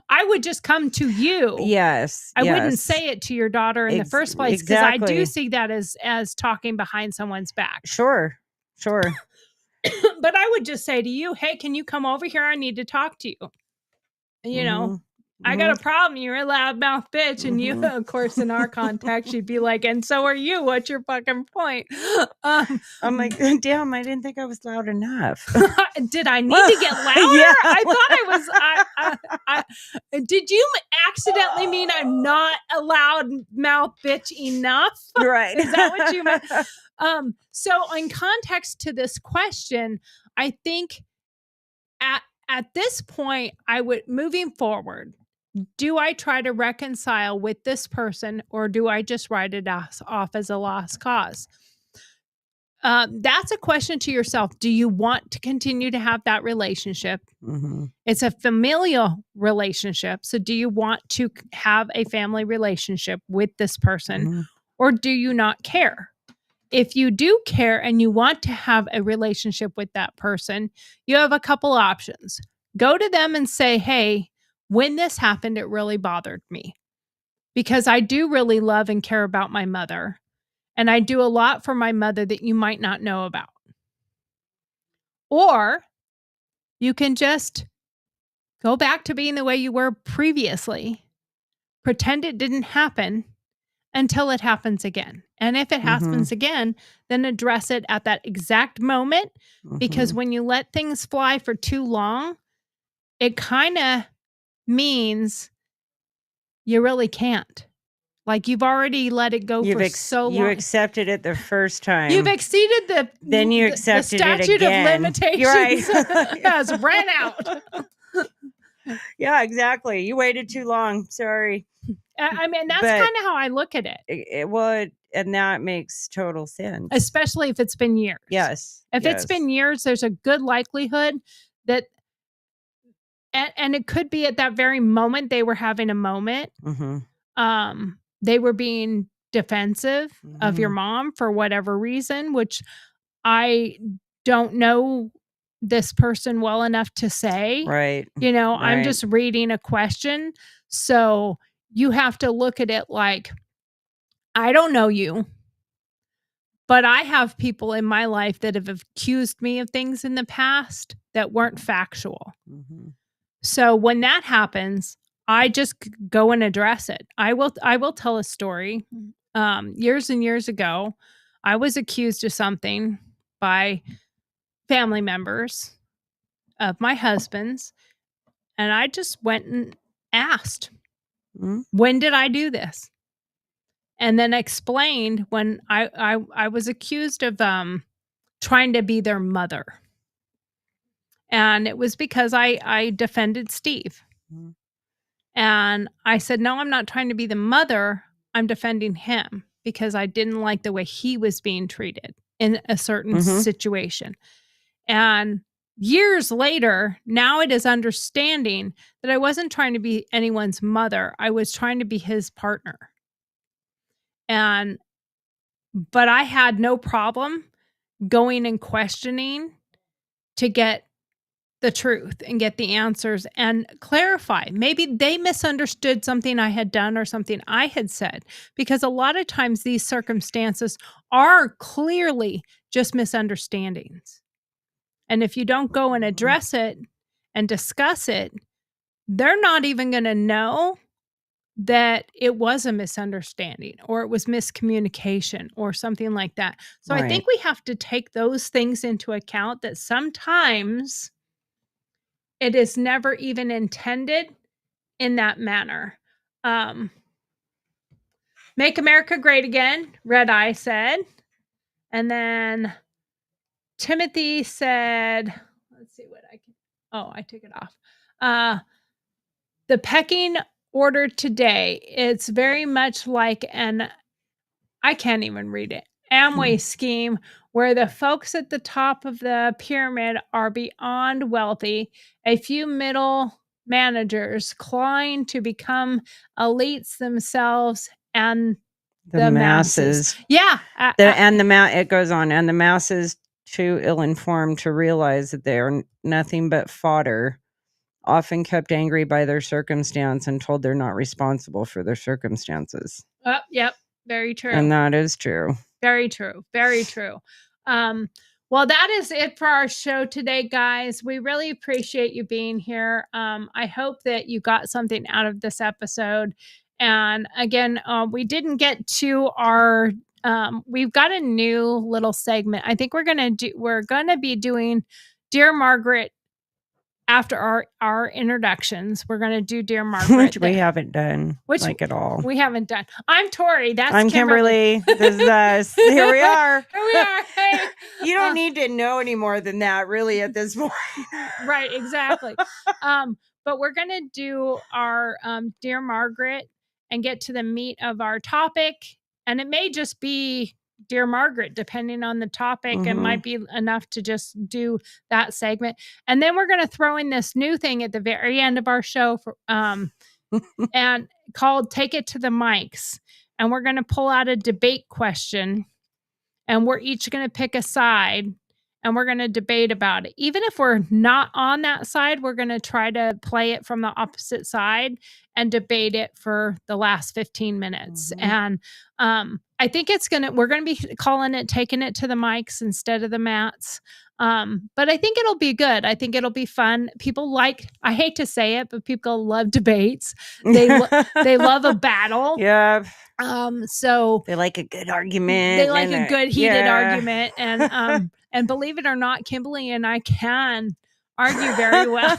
E: I would just come to you.
D: Yes.
E: I wouldn't say it to your daughter in the first place because I do see that as talking behind someone's back.
D: Sure.
E: But I would just say to you, hey, can you come over here? I need to talk to you. I got a problem. You're a loudmouth bitch. And you, of course, in our context, you'd be like, and so are you. What's your fucking point?
D: I'm like, damn, I didn't think I was loud enough.
E: Did I need to get louder?
D: Yeah.
E: I thought I was. Did you accidentally mean I'm not a loudmouth bitch enough?
D: Right.
E: Is that what you meant? So in context to this question, I think at this point, I would, moving forward, do I try to reconcile with this person or do I just write it off as a lost cause? That's a question to yourself. Do you want to continue to have that relationship? It's a familial relationship. So do you want to have a family relationship with this person or do you not care? If you do care and you want to have a relationship with that person, you have a couple options. Go to them and say, hey, when this happened, it really bothered me because I do really love and care about my mother. And I do a lot for my mother that you might not know about. Or you can just go back to being the way you were previously, pretend it didn't happen until it happens again. And if it happens again, then address it at that exact moment. Because when you let things fly for too long, it kind of means you really can't. Like you've already let it go for so long.
D: You accepted it the first time.
E: You've exceeded the statute of limitations. Right. Has ran out.
D: Yeah, exactly. You waited too long. Sorry.
E: I mean, that's kind of how I look at it.
D: It would, and that makes total sense.
E: Especially if it's been years.
D: Yes.
E: If it's been years, there's a good likelihood that, and it could be at that very moment they were having a moment. They were being defensive of your mom for whatever reason, which I don't know this person well enough to say.
D: Right.
E: I'm just reading a question. So you have to look at it like, I don't know you, but I have people in my life that have accused me of things in the past that weren't factual. So when that happens, I just go and address it. I will tell a story. Years and years ago, I was accused of something by family members of my husband's, and I just went and asked, when did I do this? And then explained when I was accused of trying to be their mother. And it was because I defended Steve. And I said, no, I'm not trying to be the mother. I'm defending him because I didn't like the way he was being treated in a certain situation. And years later, now it is understanding that I wasn't trying to be anyone's mother. I was trying to be his partner. But I had no problem going and questioning to get the truth and get the answers and clarify. Maybe they misunderstood something I had done or something I had said, because a lot of times these circumstances are clearly just misunderstandings. And if you don't go and address it and discuss it, they're not even going to know that it was a misunderstanding or it was miscommunication or something like that. So I think we have to take those things into account, that sometimes it is never even intended in that manner. Make America Great Again, Red Eye said. And then Timothy said, let's see what I can, I took it off. The pecking order today, it's very much like I can't even read it, Amway scheme where the folks at the top of the pyramid are beyond wealthy, a few middle managers clawing to become elites themselves, and the masses. Yeah.
D: It goes on, and the masses too ill-informed to realize that they are nothing but fodder, often kept angry by their circumstance and told they're not responsible for their circumstances.
E: Yep. Very true.
D: And that is true.
E: Very true. Very true. Well, that is it for our show today, guys. We really appreciate you being here. I hope that you got something out of this episode. And again, we didn't get to our. We've got a new little segment. I think we're gonna be doing Dear Margaret after our introductions. We're gonna do Dear Margaret,
D: which we haven't done, at all.
E: We haven't done. I'm Tori. That's
D: I'm Kimberly. This is us. Here we are.
E: Here we are. Hey.
D: You don't need to know any more than that, really, at this point.
E: Right, exactly. But we're gonna do our Dear Margaret and get to the meat of our topic. And it may just be Dear Margaret, depending on the topic. It might be enough to just do that segment. And then we're gonna throw in this new thing at the very end of our show for and called Take It to the Mics. And we're gonna pull out a debate question. And we're each going to pick a side and we're going to debate about it. Even if we're not on that side, we're going to try to play it from the opposite side and debate it for the last 15 minutes. And I think we're going to be calling it Taking It to the Mics instead of the mats. But I think it'll be good. I think it'll be fun. People I hate to say it, but people love debates. They love a battle.
D: Yeah.
E: So
D: they like a good argument.
E: They like a good heated argument. And believe it or not, Kimberly and I can argue very well.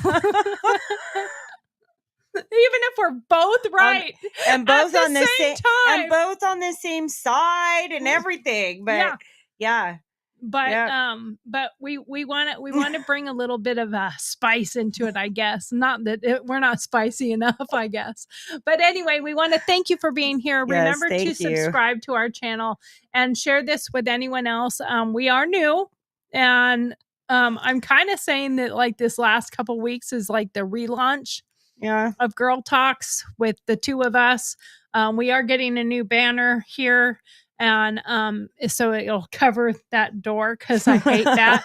E: Even if we're both right.
D: And both on the same
E: time.
D: And both on the same side and everything. But yeah.
E: But we want to bring a little bit of spice into it, I guess. Not that we're not spicy enough, I guess. But anyway, we want to thank you for being here.
D: Yes,
E: Remember to subscribe to our channel and share this with anyone else. We are new, and I'm kind of saying that like this last couple weeks is like the relaunch of Girl Talks with the two of us. We are getting a new banner here. And so it'll cover that door because I hate that.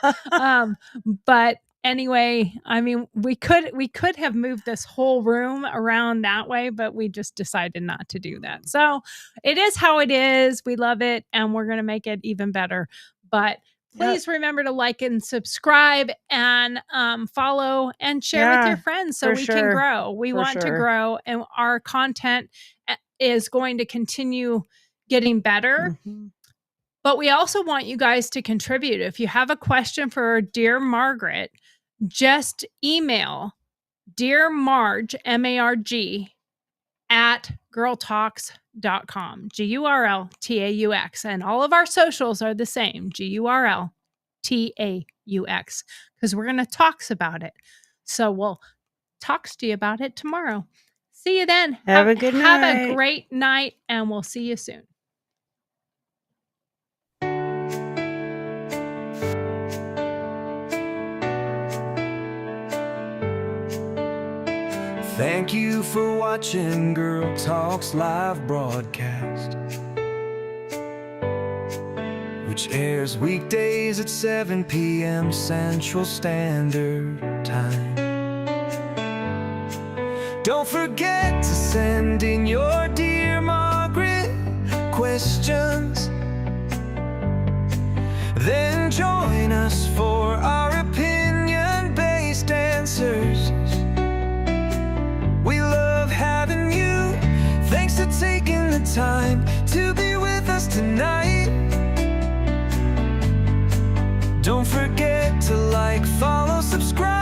E: But anyway, I mean, we could have moved this whole room around that way, but we just decided not to do that. So it is how it is. We love it, and we're going to make it even better. But please remember to like and subscribe and follow and share with your friends so we can grow. We want to grow, and our content is going to continue getting better. But we also want you guys to contribute. If you have a question for Dear Margaret, just email Dear Marge, M-A-R-G, at girltalks.com, G-U-R-L-T-A-U-X. And all of our socials are the same, G-U-R-L-T-A-U-X, because we're going to talks about it. So we'll talk to you about it tomorrow. See you then.
D: Have a good night.
E: Have a great night, and we'll see you soon.
C: Thank you for watching Girl Talks live broadcast, which airs weekdays at 7 p.m. Central Standard Time. Don't forget to send in your Dear Margaret questions. Then join us for our opinion-based answers. We love having you. Thanks for taking the time to be with us tonight. Don't forget to like, follow, subscribe.